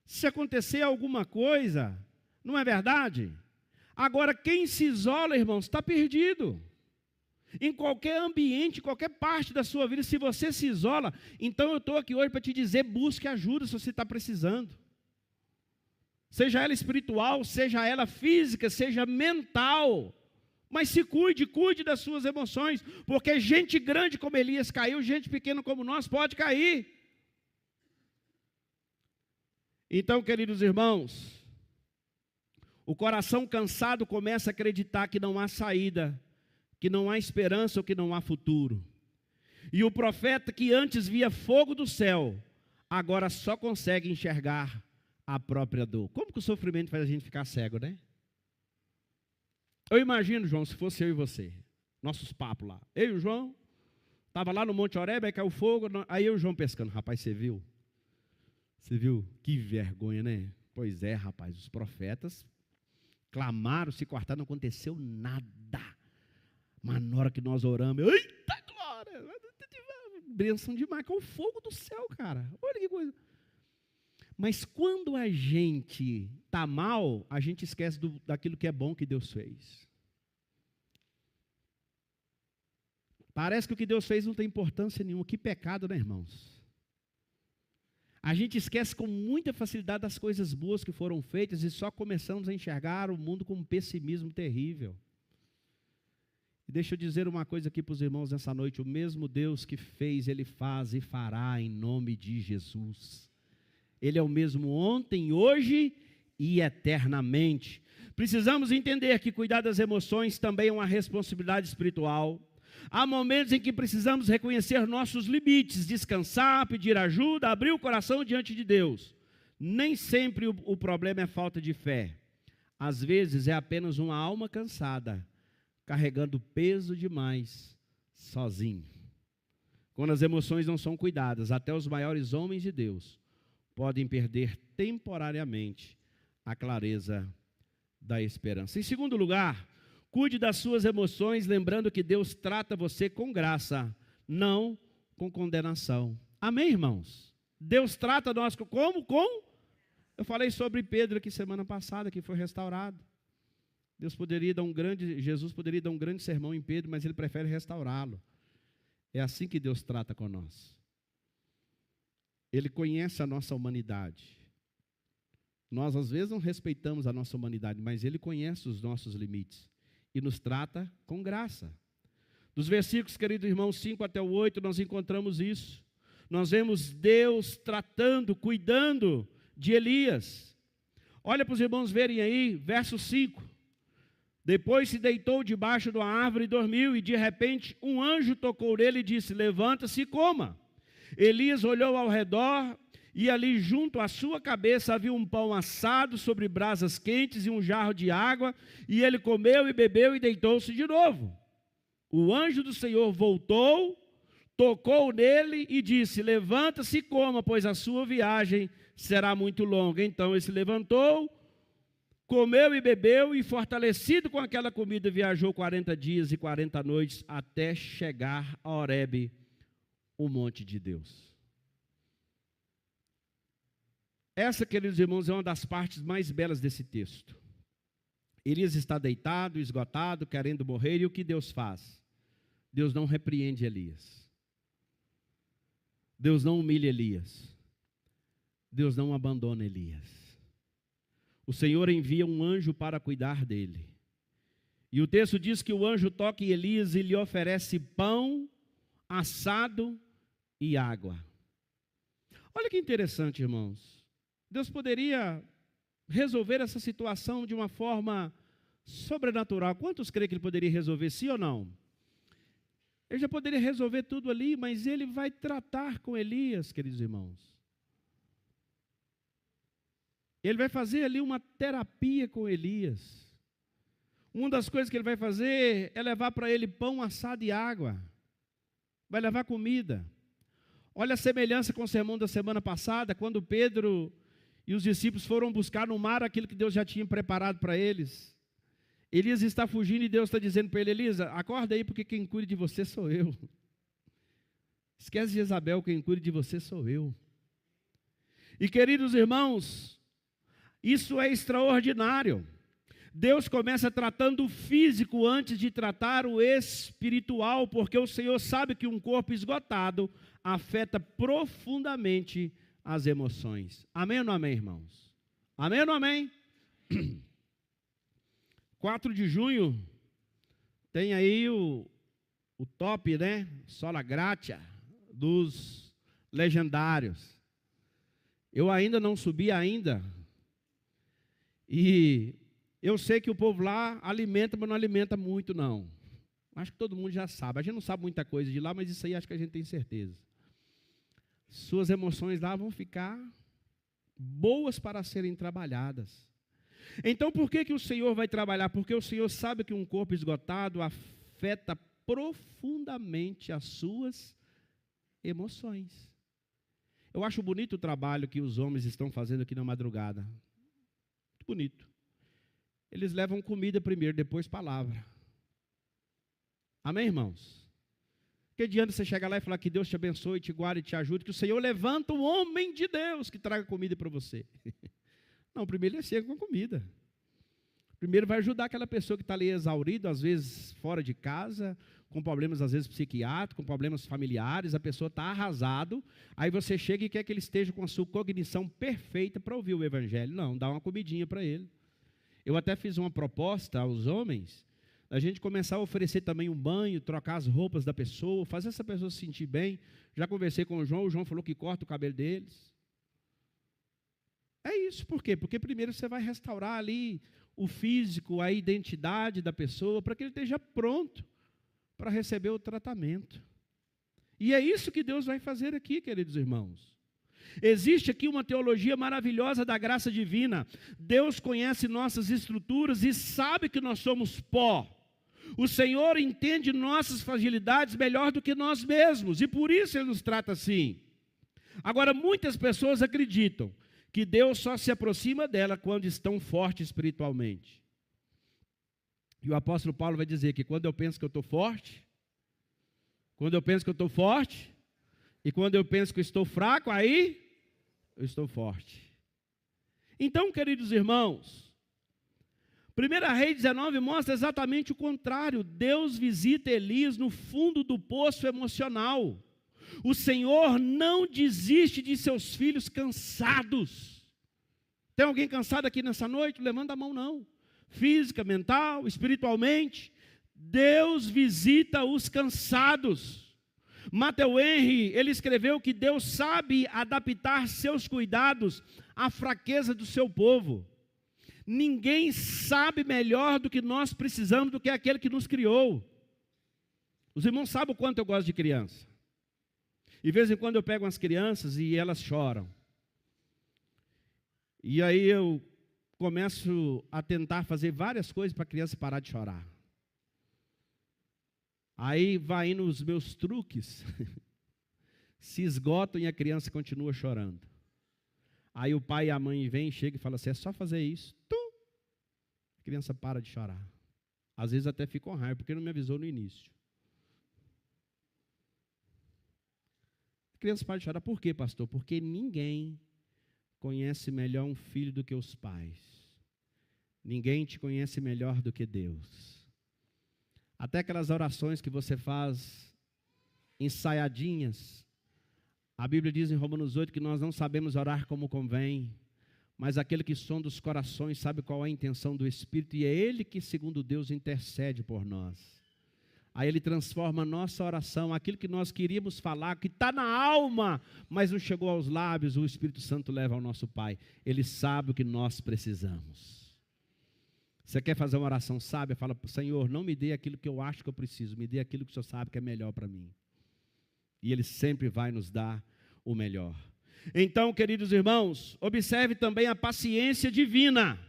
Se acontecer alguma coisa, não é verdade? Agora, quem se isola, irmãos, está perdido. Em qualquer ambiente, qualquer parte da sua vida, se você se isola, então eu estou aqui hoje para te dizer, busque ajuda se você está precisando. Seja ela espiritual, seja ela física, seja mental. Mas se cuide, cuide das suas emoções, porque gente grande como Elias caiu, gente pequena como nós pode cair. Então, queridos irmãos, o coração cansado começa a acreditar que não há saída, que não há esperança ou que não há futuro. E o profeta que antes via fogo do céu, agora só consegue enxergar a própria dor. Como que o sofrimento faz a gente ficar cego, né? Eu imagino, João, se fosse eu e você, nossos papos lá. Eu e o João, estava lá no Monte Horebe, aí caiu fogo, aí eu e o João pescando. Rapaz, você viu? Você viu? Que vergonha, né? Pois é, rapaz, os profetas clamaram, se cortaram, não aconteceu nada. Mas na hora que nós oramos, eita glória! Benção demais, com o fogo do céu, cara. Olha que coisa. Mas quando a gente está mal, a gente esquece daquilo que é bom que Deus fez. Parece que o que Deus fez não tem importância nenhuma. Que pecado, né, irmãos? A gente esquece com muita facilidade das coisas boas que foram feitas e só começamos a enxergar o mundo com um pessimismo terrível. E deixa eu dizer uma coisa aqui para os irmãos nessa noite. O mesmo Deus que fez, Ele faz e fará em nome de Jesus. Ele é o mesmo ontem, hoje e eternamente. Precisamos entender que cuidar das emoções também é uma responsabilidade espiritual. Há momentos em que precisamos reconhecer nossos limites, descansar, pedir ajuda, abrir o coração diante de Deus. Nem sempre o problema é falta de fé. Às vezes é apenas uma alma cansada, carregando peso demais, sozinho. Quando as emoções não são cuidadas, até os maiores homens de Deus podem perder temporariamente a clareza da esperança. Em segundo lugar, cuide das suas emoções, lembrando que Deus trata você com graça, não com condenação. Amém, irmãos? Deus trata nós como? Eu falei sobre Pedro aqui semana passada, que foi restaurado. Jesus poderia dar um grande sermão em Pedro, mas Ele prefere restaurá-lo. É assim que Deus trata com nós. Ele conhece a nossa humanidade. Nós, às vezes, não respeitamos a nossa humanidade, mas Ele conhece os nossos limites e nos trata com graça. Dos versículos, queridos irmãos, 5 até o 8, nós encontramos isso. Nós vemos Deus tratando, cuidando de Elias. Olha para os irmãos verem aí, verso 5. Depois se deitou debaixo de uma árvore e dormiu, e de repente um anjo tocou nele e disse: levanta-se e coma. Elias olhou ao redor, e ali junto à sua cabeça havia um pão assado sobre brasas quentes e um jarro de água, e ele comeu e bebeu e deitou-se de novo. O anjo do Senhor voltou, tocou nele e disse: levanta-se e coma, pois a sua viagem será muito longa. Então ele se levantou, comeu e bebeu, e fortalecido com aquela comida, viajou 40 dias e 40 noites até chegar a Horebe, o monte de Deus. Essa, queridos irmãos, é uma das partes mais belas desse texto. Elias está deitado, esgotado, querendo morrer, e o que Deus faz? Deus não repreende Elias. Deus não humilha Elias. Deus não abandona Elias. O Senhor envia um anjo para cuidar dele. E o texto diz que o anjo toca em Elias e lhe oferece pão assado e água. Olha que interessante, irmãos. Deus poderia resolver essa situação de uma forma sobrenatural. Quantos creem que Ele poderia resolver, sim ou não? Ele já poderia resolver tudo ali, mas Ele vai tratar com Elias, queridos irmãos. Ele vai fazer ali uma terapia com Elias. Uma das coisas que Ele vai fazer é levar para ele pão assado e água. Vai levar comida. Olha a semelhança com o sermão da semana passada, quando Pedro e os discípulos foram buscar no mar aquilo que Deus já tinha preparado para eles. Elias está fugindo e Deus está dizendo para ele: Elisa, acorda aí, porque quem cuida de você sou eu. Esquece de Jezabel, quem cuida de você sou eu. E queridos irmãos, isso é extraordinário. Deus começa tratando o físico antes de tratar o espiritual, porque o Senhor sabe que um corpo esgotado afeta profundamente as emoções. Amém ou não amém, irmãos? Amém ou não amém? 4 de junho, tem aí o top, né? Sola Gratia, dos legendários. Eu ainda não subi ainda. E eu sei que o povo lá alimenta, mas não alimenta muito, não. Acho que todo mundo já sabe. A gente não sabe muita coisa de lá, mas isso aí acho que a gente tem certeza. Suas emoções lá vão ficar boas para serem trabalhadas. Então, por que o Senhor vai trabalhar? Porque o Senhor sabe que um corpo esgotado afeta profundamente as suas emoções. Eu acho bonito o trabalho que os homens estão fazendo aqui na madrugada. Muito bonito. Eles levam comida primeiro, depois palavra. Amém, irmãos? Que adianta você chegar lá e falar que Deus te abençoe, te guarde e te ajude, que o Senhor levanta um homem de Deus que traga comida para você. Não, primeiro ele chega com comida. Primeiro vai ajudar aquela pessoa que está ali exaurida, às vezes fora de casa, com problemas às vezes psiquiátricos, com problemas familiares, a pessoa está arrasado, aí você chega e quer que ele esteja com a sua cognição perfeita para ouvir o evangelho. Não, dá uma comidinha para ele. Eu até fiz uma proposta aos homens, a gente começar a oferecer também um banho, trocar as roupas da pessoa, fazer essa pessoa se sentir bem. Já conversei com o João falou que corta o cabelo deles. É isso, por quê? Porque primeiro você vai restaurar ali o físico, a identidade da pessoa, para que ele esteja pronto para receber o tratamento. E é isso que Deus vai fazer aqui, queridos irmãos. Existe aqui uma teologia maravilhosa da graça divina. Deus conhece nossas estruturas e sabe que nós somos pó. O Senhor entende nossas fragilidades melhor do que nós mesmos, e por isso Ele nos trata assim. Agora, muitas pessoas acreditam que Deus só se aproxima dela quando estão fortes espiritualmente. E o apóstolo Paulo vai dizer que quando eu penso que eu estou forte, e quando eu penso que eu estou fraco, aí eu estou forte. Então, queridos irmãos, 1 Reis 19 mostra exatamente o contrário. Deus visita Elias no fundo do poço emocional. O Senhor não desiste de seus filhos cansados. Tem alguém cansado aqui nessa noite? Levanta a mão, não. Física, mental, espiritualmente. Deus visita os cansados. Matthew Henry, ele escreveu que Deus sabe adaptar seus cuidados à fraqueza do seu povo. Ninguém sabe melhor do que nós precisamos do que aquele que nos criou. Os irmãos sabem o quanto eu gosto de criança. E de vez em quando eu pego umas crianças e elas choram. E aí eu começo a tentar fazer várias coisas para a criança parar de chorar. Aí vai indo os meus truques, se esgotam e a criança continua chorando. Aí o pai e a mãe vêm, chegam e falam assim: é só fazer isso. A criança para de chorar. Às vezes até fica com raiva, porque não me avisou no início. A criança para de chorar. Por quê, pastor? Porque ninguém conhece melhor um filho do que os pais. Ninguém te conhece melhor do que Deus. Até aquelas orações que você faz ensaiadinhas. A Bíblia diz em Romanos 8 que nós não sabemos orar como convém, mas aquele que sonda os corações sabe qual é a intenção do Espírito, e é Ele que, segundo Deus, intercede por nós. Aí Ele transforma a nossa oração, aquilo que nós queríamos falar, que está na alma, mas não chegou aos lábios, o Espírito Santo leva ao nosso Pai. Ele sabe o que nós precisamos. Você quer fazer uma oração sábia? Fala: Senhor, não me dê aquilo que eu acho que eu preciso, me dê aquilo que o Senhor sabe que é melhor para mim. E Ele sempre vai nos dar o melhor. Então, queridos irmãos, observe também a paciência divina.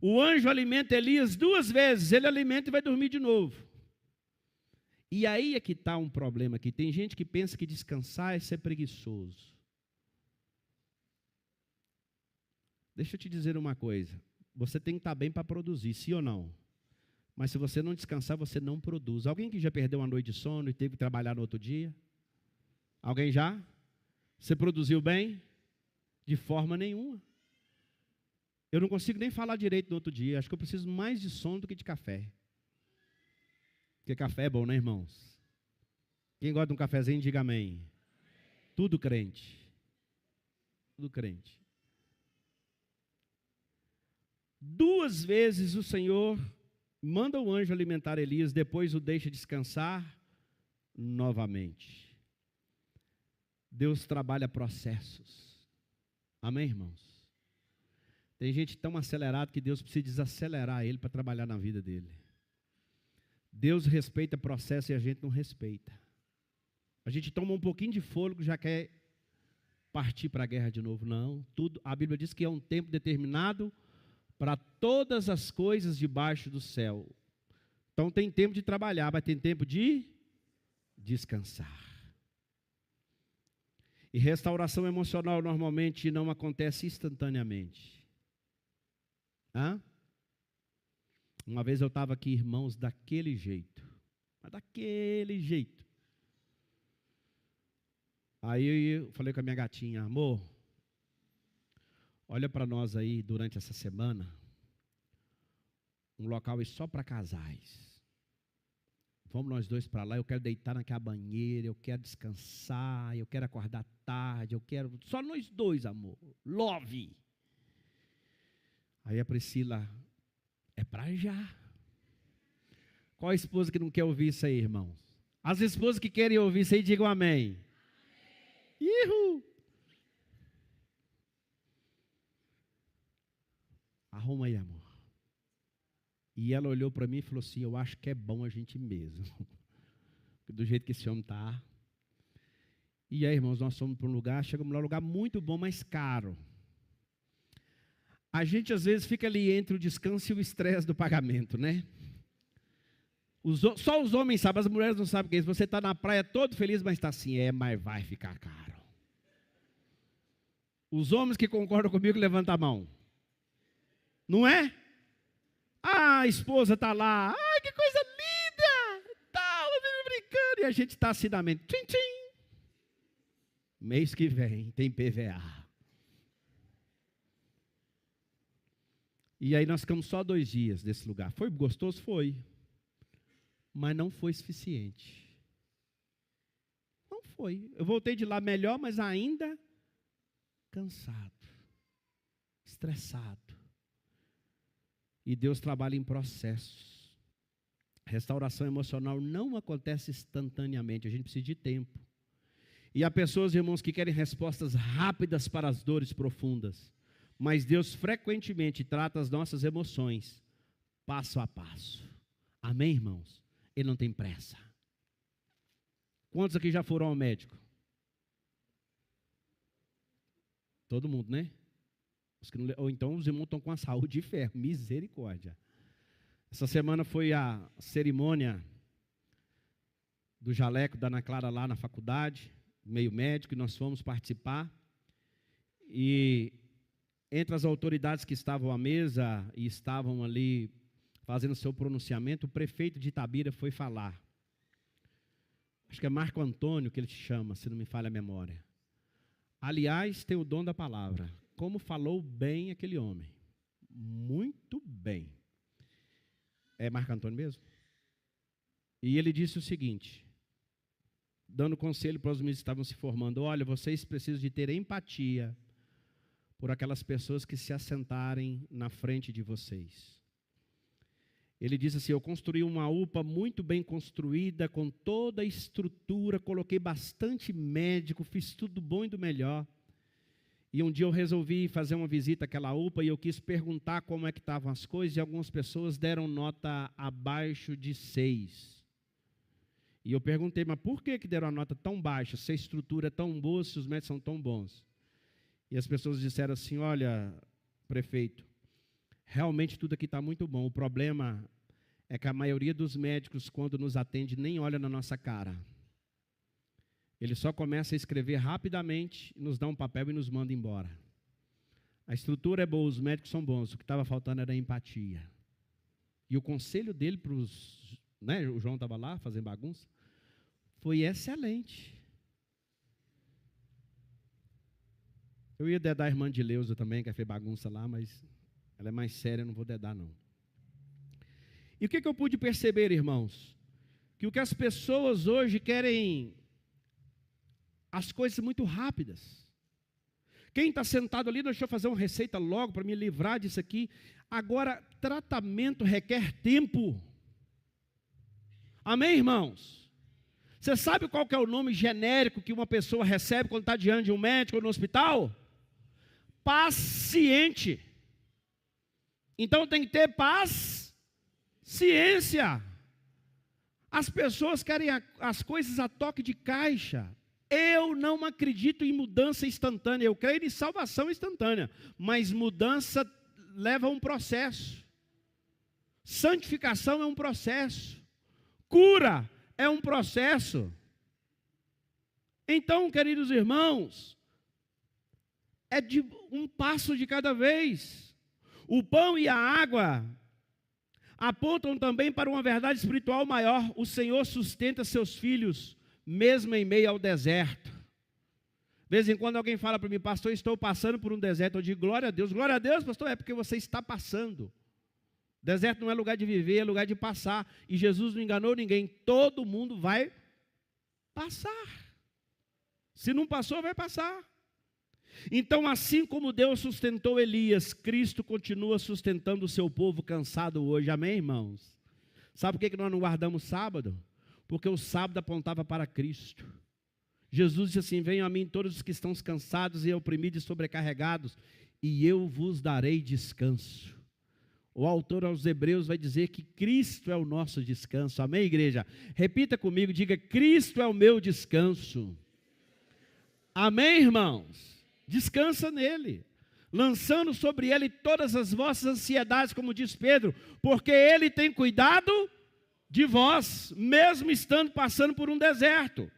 O anjo alimenta Elias 2 vezes, ele alimenta e vai dormir de novo. E aí é que está um problema aqui. Tem gente que pensa que descansar é ser preguiçoso. Deixa eu te dizer uma coisa. você tem que estar bem para produzir, sim ou não? Mas se você não descansar, você não produz. Alguém que já perdeu uma noite de sono e teve que trabalhar no outro dia? Alguém já? Você produziu bem? De forma nenhuma. Eu não consigo nem falar direito no outro dia. Acho que eu preciso mais de sono do que de café. Porque café é bom, né, irmãos? Quem gosta de um cafezinho, diga amém. Tudo crente. Tudo crente. 2 vezes o Senhor manda o anjo alimentar Elias, depois o deixa descansar novamente. Deus trabalha processos. Amém, irmãos? Tem gente tão acelerada que Deus precisa desacelerar ele para trabalhar na vida dele. Deus respeita processo e a gente não respeita. A gente toma um pouquinho de fôlego e já quer partir para a guerra de novo. Não, tudo. A Bíblia diz que é um tempo determinado para todas as coisas debaixo do céu. Então tem tempo de trabalhar, mas tem tempo de descansar. E restauração emocional normalmente não acontece instantaneamente. Uma vez eu estava aqui, irmãos, daquele jeito. Mas daquele jeito. Aí eu falei com a minha gatinha, amor, olha para nós aí durante essa semana, um local só para casais. Vamos nós dois para lá, eu quero deitar naquela banheira, eu quero descansar, eu quero acordar tarde, eu quero... Só nós dois, amor. Love! Aí a Priscila, é para já. Qual a esposa que não quer ouvir isso aí, irmãos? As esposas que querem ouvir isso aí, digam amém. Ihu! Arruma aí, amor. E ela olhou para mim e falou assim, eu acho que é bom a gente ir mesmo. Do jeito que esse homem está. E aí, irmãos, nós fomos para um lugar, chegamos lá, um lugar muito bom, mas caro. A gente, às vezes, fica ali entre o descanso e o estresse do pagamento, né? Só os homens sabem, as mulheres não sabem o que é isso. Você está na praia todo feliz, mas está assim, mas vai ficar caro. Os homens que concordam comigo, levantam a mão. Não é? Ah, a esposa está lá. Ai, que coisa linda. Tá, brincando. E a gente está assim na mente. Tchim, tchim. Mês que vem tem PVA. E aí nós ficamos só 2 dias nesse lugar. Foi gostoso? Foi. Mas não foi suficiente. Não foi. Eu voltei de lá melhor, mas ainda cansado. Estressado. E Deus trabalha em processos. Restauração emocional não acontece instantaneamente. A gente precisa de tempo. E há pessoas, irmãos, que querem respostas rápidas para as dores profundas. Mas Deus frequentemente trata as nossas emoções passo a passo. Amém, irmãos? Ele não tem pressa. Quantos aqui já foram ao médico? Todo mundo, né? Ou então os irmãos estão com a saúde de ferro. Misericórdia. Essa semana foi a cerimônia do jaleco da Ana Clara lá na faculdade, meio médico, e nós fomos participar. E entre as autoridades que estavam à mesa e estavam ali fazendo seu pronunciamento, o prefeito de Itabira foi falar. Acho que é Marco Antônio que ele te chama, se não me falha a memória. Aliás, tem o dom da palavra. Como falou bem aquele homem. Muito bem. É Marco Antônio mesmo? E ele disse o seguinte, dando conselho para os meninos que estavam se formando, olha, vocês precisam de ter empatia por aquelas pessoas que se assentarem na frente de vocês. Ele disse assim, eu construí uma UPA muito bem construída, com toda a estrutura, coloquei bastante médico, fiz tudo bom e do melhor. E um dia eu resolvi fazer uma visita àquela UPA e eu quis perguntar como é que estavam as coisas, e algumas pessoas deram nota abaixo de 6. E eu perguntei, mas por que deram a nota tão baixa, se a estrutura é tão boa, se os médicos são tão bons? E as pessoas disseram assim, olha, prefeito, realmente tudo aqui está muito bom. O problema é que a maioria dos médicos, quando nos atende, nem olha na nossa cara. Ele só começa a escrever rapidamente, nos dá um papel e nos manda embora. A estrutura é boa, os médicos são bons, o que estava faltando era empatia. E o conselho dele para os... Né, o João estava lá fazendo bagunça, foi excelente. Eu ia dedar a irmã de Leusa também, que fez bagunça lá, mas ela é mais séria, não vou dedar não. E o que eu pude perceber, irmãos? Que o que as pessoas hoje querem, as coisas muito rápidas. Quem está sentado ali, deixa eu fazer uma receita logo para me livrar disso aqui. Agora, tratamento requer tempo. Amém, irmãos? Você sabe qual que é o nome genérico que uma pessoa recebe quando está diante de um médico ou no hospital? Paciente. Então tem que ter paciência. As pessoas querem as coisas a toque de caixa. Eu não acredito em mudança instantânea, eu creio em salvação instantânea, mas mudança leva a um processo. Santificação é um processo. Cura é um processo. Então, queridos irmãos, é de um passo de cada vez. O pão e a água apontam também para uma verdade espiritual maior. O Senhor sustenta seus filhos, mesmo em meio ao deserto. De vez em quando alguém fala para mim, pastor, estou passando por um deserto. Eu digo, glória a Deus, pastor, é porque você está passando. Deserto não é lugar de viver, é lugar de passar. E Jesus não enganou ninguém, todo mundo vai passar. Se não passou, vai passar. Então, assim como Deus sustentou Elias, Cristo continua sustentando o seu povo cansado hoje. Amém, irmãos? Sabe por que nós não guardamos sábado? Porque o sábado apontava para Cristo. Jesus disse assim, venham a mim todos os que estão cansados e oprimidos e sobrecarregados, e eu vos darei descanso. O autor aos Hebreus vai dizer que Cristo é o nosso descanso. Amém, igreja? Repita comigo, diga, Cristo é o meu descanso. Amém, irmãos? Descansa nele, lançando sobre ele todas as vossas ansiedades, como diz Pedro, porque ele tem cuidado de vós, mesmo estando passando por um deserto.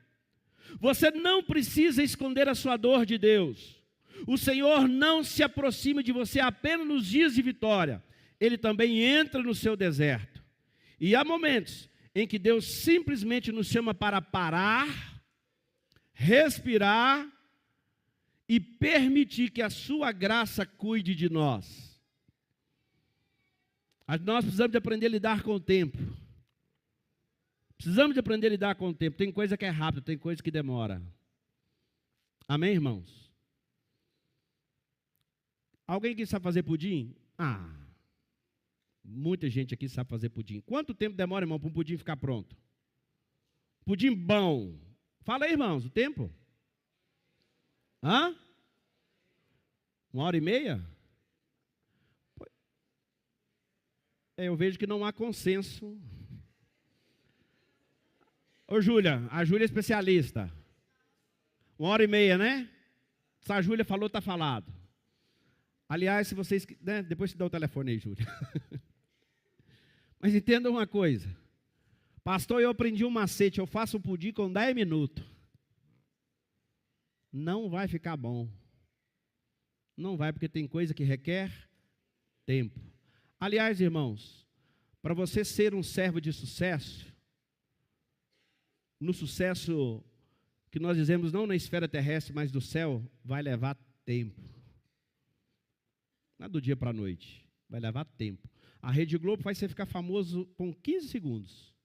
Você não precisa esconder a sua dor de Deus. O Senhor não se aproxima de você apenas nos dias de vitória. Ele também entra no seu deserto. E há momentos em que Deus simplesmente nos chama para parar, respirar e permitir que a sua graça cuide de nós. Nós precisamos de aprender a lidar com o tempo. Precisamos de aprender a lidar com o tempo. Tem coisa que é rápida, tem coisa que demora. Amém, irmãos? Alguém que sabe fazer pudim? Muita gente aqui sabe fazer pudim. Quanto tempo demora, irmão, para um pudim ficar pronto? Pudim bom. Fala aí, irmãos, o tempo? 1h30? Eu vejo que não há consenso. Ô, Júlia, a Júlia é especialista. 1h30, né? Se a Júlia falou, está falado. Aliás, se vocês... Né, depois você dá o telefone aí, Júlia. Mas entenda uma coisa. Pastor, eu aprendi um macete, eu faço um pudim com 10 minutos. Não vai ficar bom. Não vai, porque tem coisa que requer tempo. Aliás, irmãos, para você ser um servo de sucesso, no sucesso que nós dizemos não na esfera terrestre, mas do céu, vai levar tempo. Não é do dia para a noite, vai levar tempo. A Rede Globo faz você ficar famoso com 15 segundos.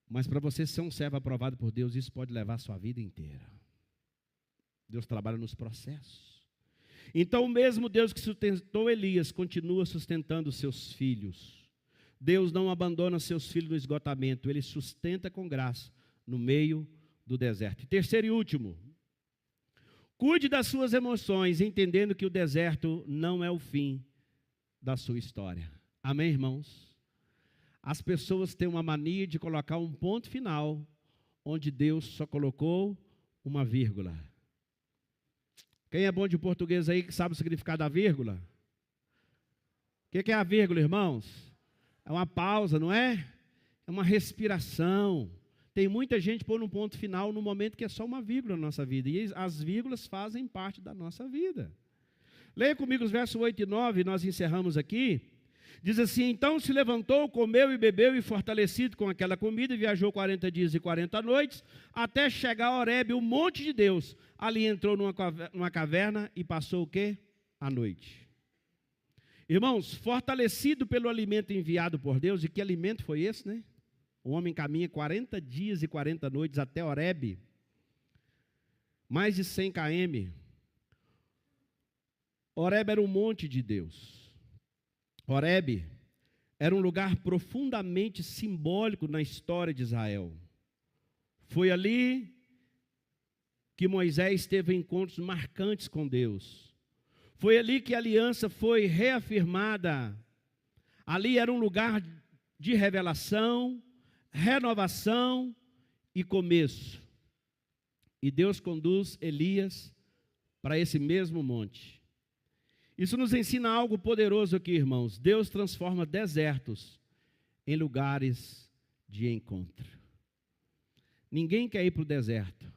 Mas para você ser um servo aprovado por Deus, isso pode levar a sua vida inteira. Deus trabalha nos processos. Então, o mesmo Deus que sustentou Elias, continua sustentando os seus filhos. Deus não abandona seus filhos no esgotamento, Ele sustenta com graça no meio do deserto. E terceiro e último, cuide das suas emoções, entendendo que o deserto não é o fim da sua história. Amém, irmãos? As pessoas têm uma mania de colocar um ponto final, onde Deus só colocou uma vírgula. Quem é bom de português aí que sabe o significado da vírgula? O que é a vírgula, irmãos? É uma pausa, não é? É uma respiração. Tem muita gente pondo um ponto final no momento que é só uma vírgula na nossa vida. E as vírgulas fazem parte da nossa vida. Leia comigo os versos 8 e 9, nós encerramos aqui. Diz assim: então se levantou, comeu e bebeu, e fortalecido com aquela comida, viajou 40 dias e 40 noites, até chegar a Horebe, o monte de Deus. Ali entrou numa caverna e passou o quê? A noite. Irmãos, fortalecido pelo alimento enviado por Deus, e que alimento foi esse, né? O homem caminha 40 dias e 40 noites até Horebe, mais de 100 km. Horebe era um monte de Deus. Horebe era um lugar profundamente simbólico na história de Israel. Foi ali que Moisés teve encontros marcantes com Deus. Foi ali que a aliança foi reafirmada. Ali era um lugar de revelação, renovação e começo. E Deus conduz Elias para esse mesmo monte. Isso nos ensina algo poderoso aqui, irmãos. Deus transforma desertos em lugares de encontro. Ninguém quer ir para o deserto,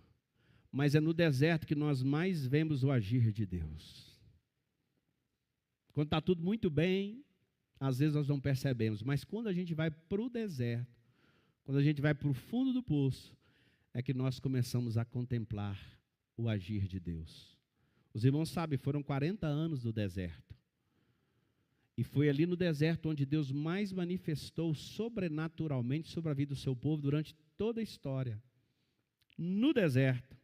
mas é no deserto que nós mais vemos o agir de Deus. Quando está tudo muito bem, às vezes nós não percebemos, mas quando a gente vai para o deserto, quando a gente vai para o fundo do poço, é que nós começamos a contemplar o agir de Deus. Os irmãos sabem, foram 40 anos no deserto. E foi ali no deserto onde Deus mais manifestou sobrenaturalmente sobre a vida do seu povo durante toda a história. No deserto.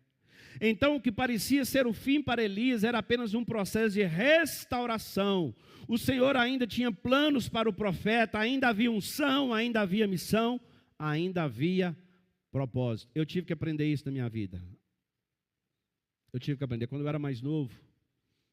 Então, o que parecia ser o fim para Elias era apenas um processo de restauração. O Senhor ainda tinha planos para o profeta, ainda havia unção, ainda havia missão, ainda havia propósito. Eu tive que aprender isso na minha vida. Eu tive que aprender. Quando eu era mais novo,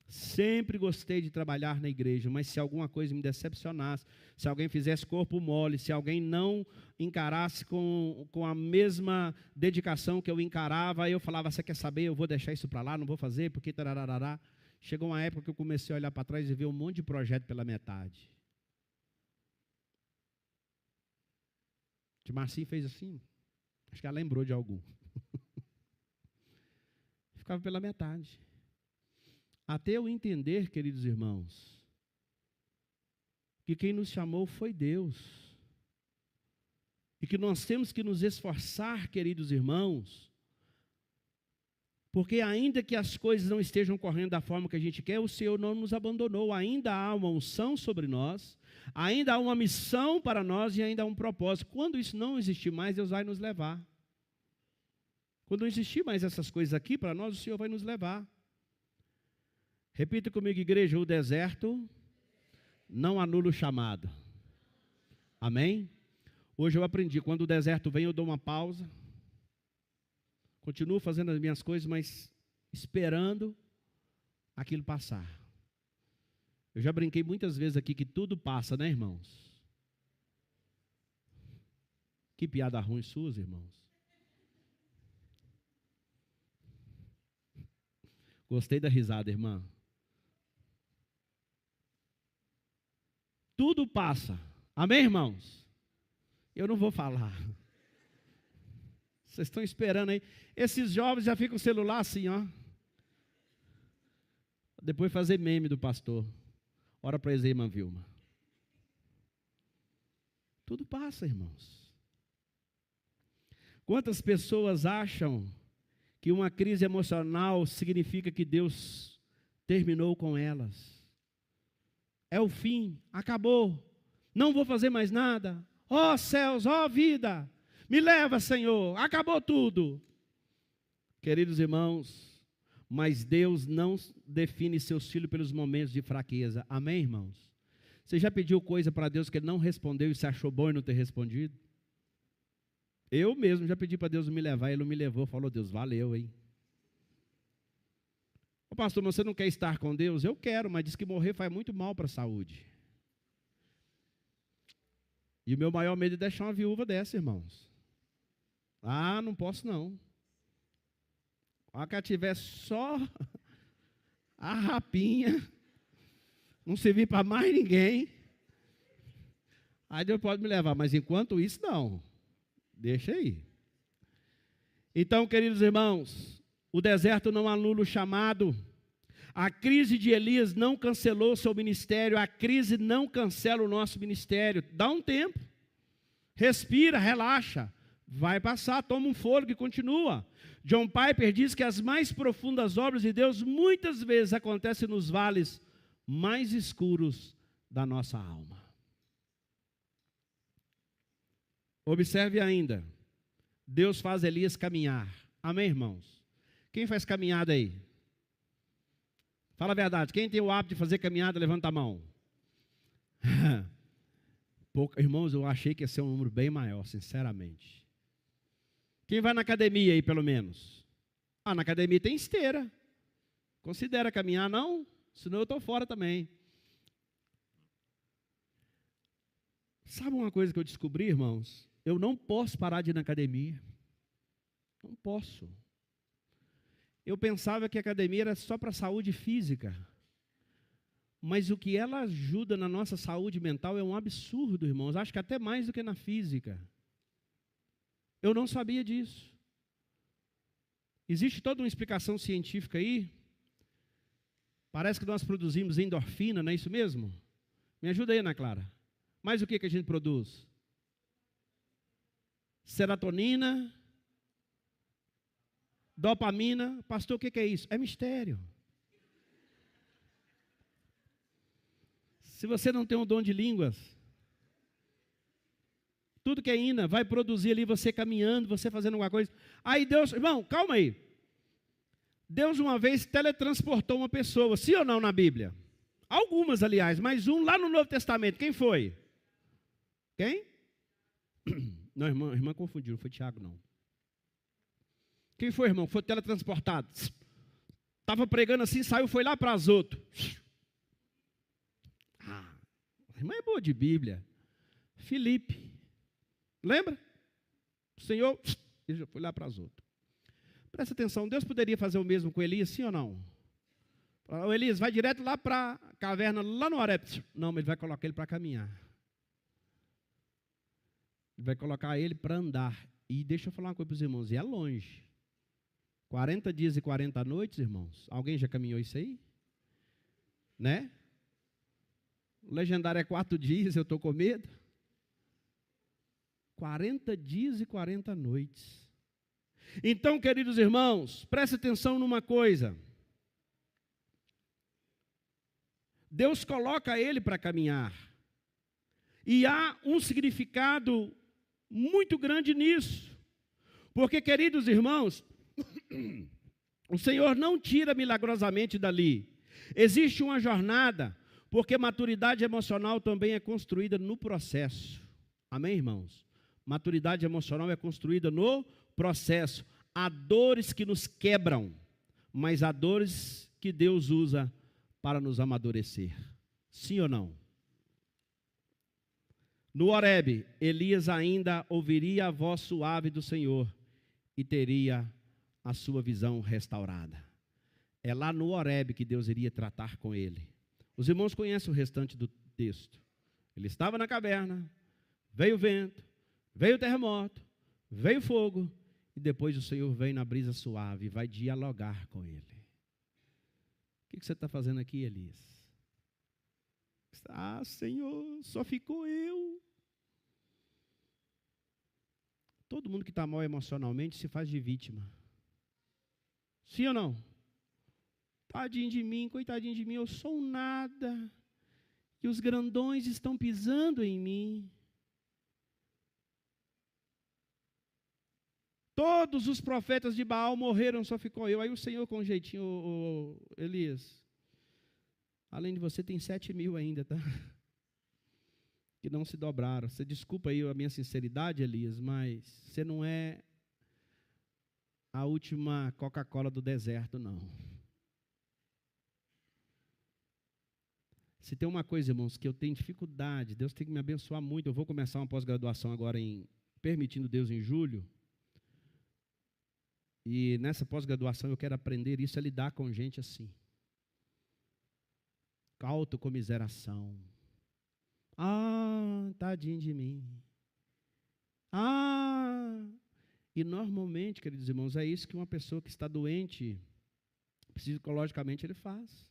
sempre gostei de trabalhar na igreja, mas se alguma coisa me decepcionasse, se alguém fizesse corpo mole, se alguém não encarasse com a mesma dedicação que eu encarava, aí eu falava, você quer saber, eu vou deixar isso para lá, não vou fazer, porque tarararará. Chegou uma época que eu comecei a olhar para trás e ver um monte de projeto pela metade. O Marcinho fez assim, acho que ela lembrou de algum. Ficava pela metade. Até eu entender, queridos irmãos, que quem nos chamou foi Deus. E que nós temos que nos esforçar, queridos irmãos, porque ainda que as coisas não estejam correndo da forma que a gente quer, o Senhor não nos abandonou. Ainda há uma unção sobre nós, ainda há uma missão para nós e ainda há um propósito. Quando isso não existir mais, Deus vai nos levar. Quando não existir mais essas coisas aqui para nós, o Senhor vai nos levar. Repita comigo, igreja: o deserto não anula o chamado. Amém? Hoje eu aprendi, quando o deserto vem, eu dou uma pausa. Continuo fazendo as minhas coisas, mas esperando aquilo passar. Eu já brinquei muitas vezes aqui que tudo passa, né, irmãos? Que piada ruim suas, irmãos. Gostei da risada, irmã. Tudo passa. Amém, irmãos? Eu não vou falar. Vocês estão esperando aí. Esses jovens já ficam com o celular assim, ó. Depois fazer meme do pastor. Ora para eles aí, irmã Vilma. Tudo passa, irmãos. Quantas pessoas acham que uma crise emocional significa que Deus terminou com elas? É o fim, acabou. Não vou fazer mais nada. Ó céus, ó vida, me leva, Senhor, acabou tudo. Queridos irmãos, mas Deus não define seus filhos pelos momentos de fraqueza. Amém, irmãos? Você já pediu coisa para Deus que Ele não respondeu e se achou bom em não ter respondido? Eu mesmo já pedi para Deus me levar, Ele não me levou, falou, Deus, valeu, hein? Ô pastor, você não quer estar com Deus? Eu quero, mas diz que morrer faz muito mal para a saúde. E o meu maior medo é deixar uma viúva dessa, irmãos. Ah, não posso não. A hora que ela tiver só a rapinha, não servir para mais ninguém, aí Deus pode me levar, mas enquanto isso, não. Deixa aí. Então, queridos irmãos, o deserto não anula o chamado. A crise de Elias não cancelou o seu ministério, a crise não cancela o nosso ministério. Dá um tempo, respira, relaxa, vai passar, toma um fôlego e continua. John Piper diz que as mais profundas obras de Deus muitas vezes acontecem nos vales mais escuros da nossa alma. Observe ainda, Deus faz Elias caminhar. Amém, irmãos? Quem faz caminhada aí? Fala a verdade, quem tem o hábito de fazer caminhada, levanta a mão. Irmãos, eu achei que ia ser um número bem maior, sinceramente. Quem vai na academia aí, pelo menos? Na academia tem esteira. Considera caminhar, não? Senão eu estou fora também. Sabe uma coisa que eu descobri, irmãos? Eu não posso parar de ir na academia. Não posso. Eu pensava que a academia era só para a saúde física. Mas o que ela ajuda na nossa saúde mental é um absurdo, irmãos. Acho que até mais do que na física. Eu não sabia disso. Existe toda uma explicação científica aí. Parece que nós produzimos endorfina, não é isso mesmo? Me ajuda aí, Ana Clara. Mas o que a gente produz? Serotonina, dopamina. Pastor, o que é isso? É mistério. Se você não tem um dom de línguas, tudo que é ina vai produzir ali você caminhando, você fazendo alguma coisa. Aí Deus, irmão, calma aí. Deus uma vez teletransportou uma pessoa, sim ou não na Bíblia? Algumas, aliás, mas um lá no Novo Testamento. Quem foi? Quem? Não, a irmã confundiu, não foi Tiago, não. Quem foi, irmão? Foi teletransportado. Estava pregando assim, saiu, foi lá para Azoto. A irmã é boa de Bíblia. Filipe. Lembra? O Senhor, ele já foi lá para Azoto. Presta atenção, Deus poderia fazer o mesmo com Elias, sim ou não? O Elias vai direto lá para a caverna, lá no Horeb. Não, mas ele vai colocar ele para caminhar. Ele vai colocar ele para andar. E deixa eu falar uma coisa para os irmãos, e é longe. 40 dias e 40 noites, irmãos. Alguém já caminhou isso aí? Né? O legendário é 4 dias, eu estou com medo. 40 dias e 40 noites. Então, queridos irmãos, preste atenção numa coisa. Deus coloca ele para caminhar. E há um significado muito grande nisso. Porque, queridos irmãos, o Senhor não tira milagrosamente dali. Existe uma jornada, porque maturidade emocional também é construída no processo. Amém, irmãos? Maturidade emocional é construída no processo. Há dores que nos quebram, mas há dores que Deus usa para nos amadurecer. Sim ou não? No Horebe, Elias ainda ouviria a voz suave do Senhor e teria a sua visão restaurada. É lá no Horebe que Deus iria tratar com ele. Os irmãos conhecem o restante do texto. Ele estava na caverna, veio o vento, veio o terremoto, veio o fogo, e depois o Senhor vem na brisa suave e vai dialogar com ele. O que você está fazendo aqui, Elias? Senhor, só ficou eu. Todo mundo que está mal emocionalmente se faz de vítima. Sim ou não? Tadinho de mim, coitadinho de mim, eu sou um nada. E os grandões estão pisando em mim. Todos os profetas de Baal morreram, só ficou eu. Aí o Senhor com um jeitinho, Elias, além de você tem 7.000 ainda, tá? Que não se dobraram. Você desculpa aí a minha sinceridade, Elias, mas você não é a última Coca-Cola do deserto, não. Se tem uma coisa, irmãos, que eu tenho dificuldade, Deus tem que me abençoar muito. Eu vou começar uma pós-graduação agora, permitindo Deus, em julho. E nessa pós-graduação eu quero aprender isso, a lidar com gente assim. Autocomiseração. Tadinho de mim. E normalmente, queridos irmãos, é isso que uma pessoa que está doente, psicologicamente, ele faz.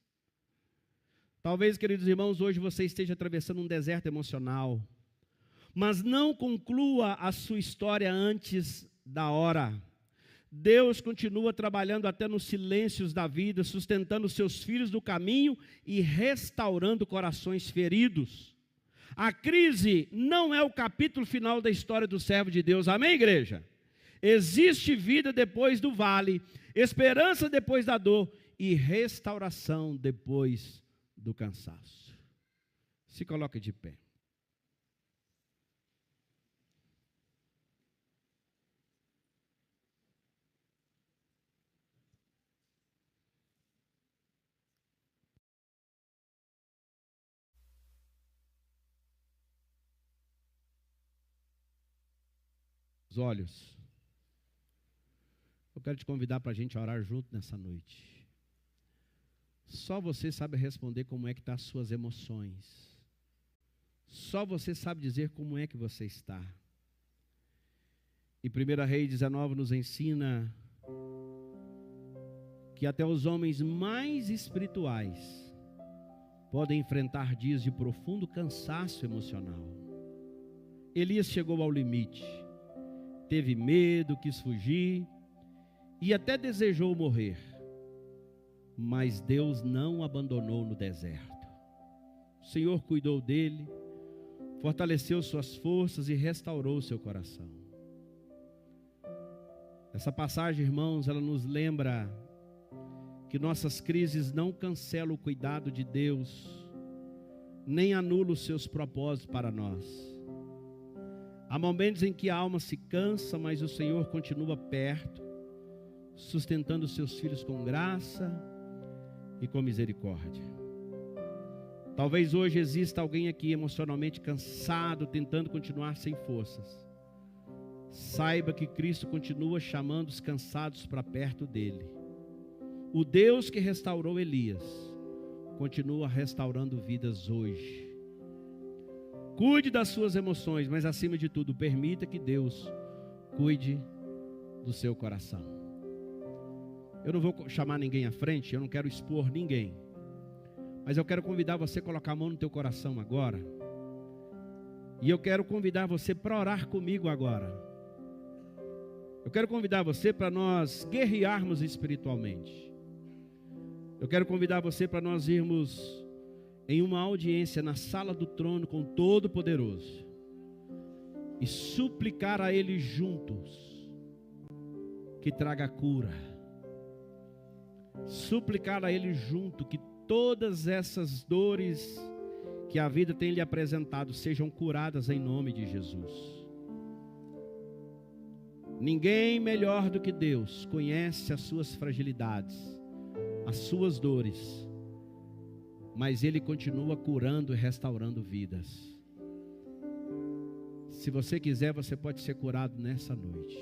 Talvez, queridos irmãos, hoje você esteja atravessando um deserto emocional, mas não conclua a sua história antes da hora. Deus continua trabalhando até nos silêncios da vida, sustentando seus filhos do caminho e restaurando corações feridos. A crise não é o capítulo final da história do servo de Deus, amém, igreja? Existe vida depois do vale, esperança depois da dor e restauração depois do cansaço. Se coloque de pé. Os olhos. Eu quero te convidar para a gente orar junto nessa noite. Só você sabe responder como é que estão as suas emoções. Só você sabe dizer como é que você está. E 1 Reis 19 nos ensina que até os homens mais espirituais podem enfrentar dias de profundo cansaço emocional. Elias chegou ao limite, teve medo, quis fugir e até desejou morrer. Mas Deus não o abandonou no deserto. O Senhor cuidou dele, fortaleceu suas forças e restaurou seu coração. Essa passagem, irmãos, ela nos lembra que nossas crises não cancelam o cuidado de Deus, nem anulam os seus propósitos para nós. Há momentos em que a alma se cansa, mas o Senhor continua perto, sustentando seus filhos com graça e com misericórdia. Talvez hoje exista alguém aqui emocionalmente cansado, tentando continuar sem forças. Saiba que Cristo continua chamando os cansados para perto dele. O Deus que restaurou Elias continua restaurando vidas hoje. Cuide das suas emoções, mas acima de tudo, permita que Deus cuide do seu coração. Eu não vou chamar ninguém à frente, eu não quero expor ninguém. Mas eu quero convidar você a colocar a mão no teu coração agora. E eu quero convidar você para orar comigo agora. Eu quero convidar você para nós guerrearmos espiritualmente. Eu quero convidar você para nós irmos em uma audiência na sala do trono com o Todo-Poderoso e suplicar a Ele juntos que traga cura. Suplicar a Ele junto que todas essas dores que a vida tem lhe apresentado sejam curadas em nome de Jesus. Ninguém melhor do que Deus conhece as suas fragilidades, as suas dores, mas Ele continua curando e restaurando vidas. Se você quiser, você pode ser curado nessa noite.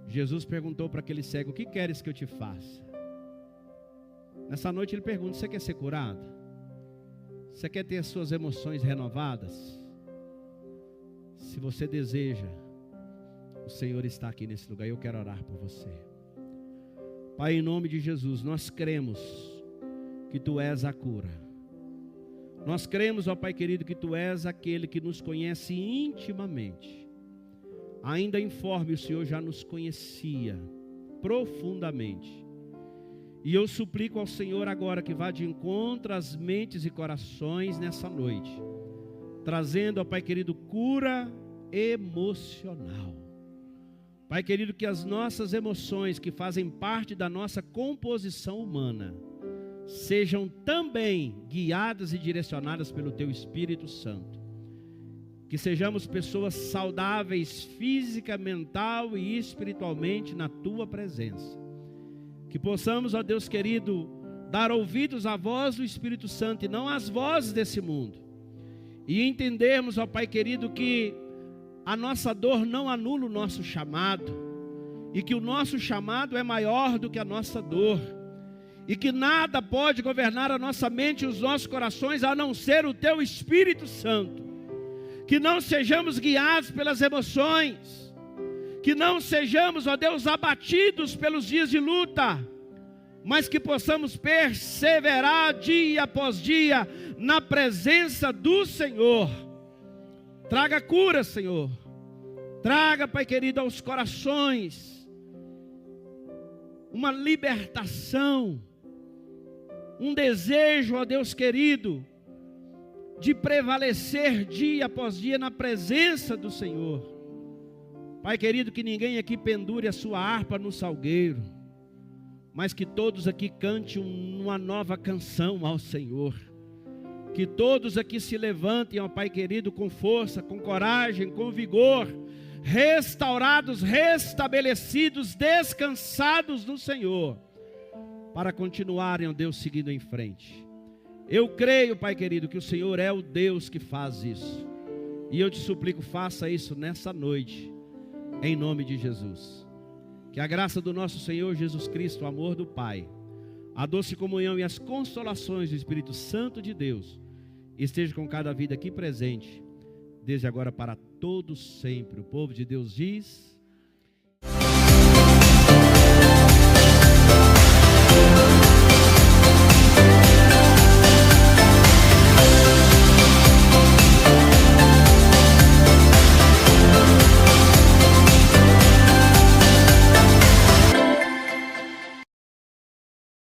Jesus perguntou para aquele cego: o que queres que eu te faça? Nessa noite ele pergunta: você quer ser curado? Você quer ter as suas emoções renovadas? Se você deseja, o Senhor está aqui nesse lugar e eu quero orar por você. Pai, em nome de Jesus, nós cremos que Tu és a cura. Nós cremos, ó Pai querido, que Tu és aquele que nos conhece intimamente. Ainda informe, o Senhor já nos conhecia profundamente. E eu suplico ao Senhor agora que vá de encontro às mentes e corações nessa noite, trazendo, ó Pai querido, cura emocional. Pai querido, que as nossas emoções, que fazem parte da nossa composição humana, sejam também guiadas e direcionadas pelo Teu Espírito Santo. Que sejamos pessoas saudáveis física, mental e espiritualmente na Tua presença. Que possamos, ó Deus querido, dar ouvidos à voz do Espírito Santo e não às vozes desse mundo. E entendermos, ó Pai querido, que a nossa dor não anula o nosso chamado. E que o nosso chamado é maior do que a nossa dor. E que nada pode governar a nossa mente e os nossos corações a não ser o Teu Espírito Santo. Que não sejamos guiados pelas emoções, Que não sejamos, ó Deus, abatidos pelos dias de luta, mas que possamos perseverar dia após dia na presença do Senhor. Traga cura, Senhor. Traga, Pai querido, aos corações uma libertação, um desejo, ó Deus querido, de prevalecer dia após dia na presença do Senhor. Pai querido, que ninguém aqui pendure a sua harpa no salgueiro, mas que todos aqui cantem uma nova canção ao Senhor. Que todos aqui se levantem, ó Pai querido, com força, com coragem, com vigor, restaurados, restabelecidos, descansados no Senhor, para continuarem, ó Deus, seguindo em frente. Eu creio, Pai querido, que o Senhor é o Deus que faz isso. E eu te suplico, faça isso nessa noite, em nome de Jesus. Que a graça do nosso Senhor Jesus Cristo, o amor do Pai, a doce comunhão e as consolações do Espírito Santo de Deus esteja com cada vida aqui presente, desde agora para todos sempre. O povo de Deus diz...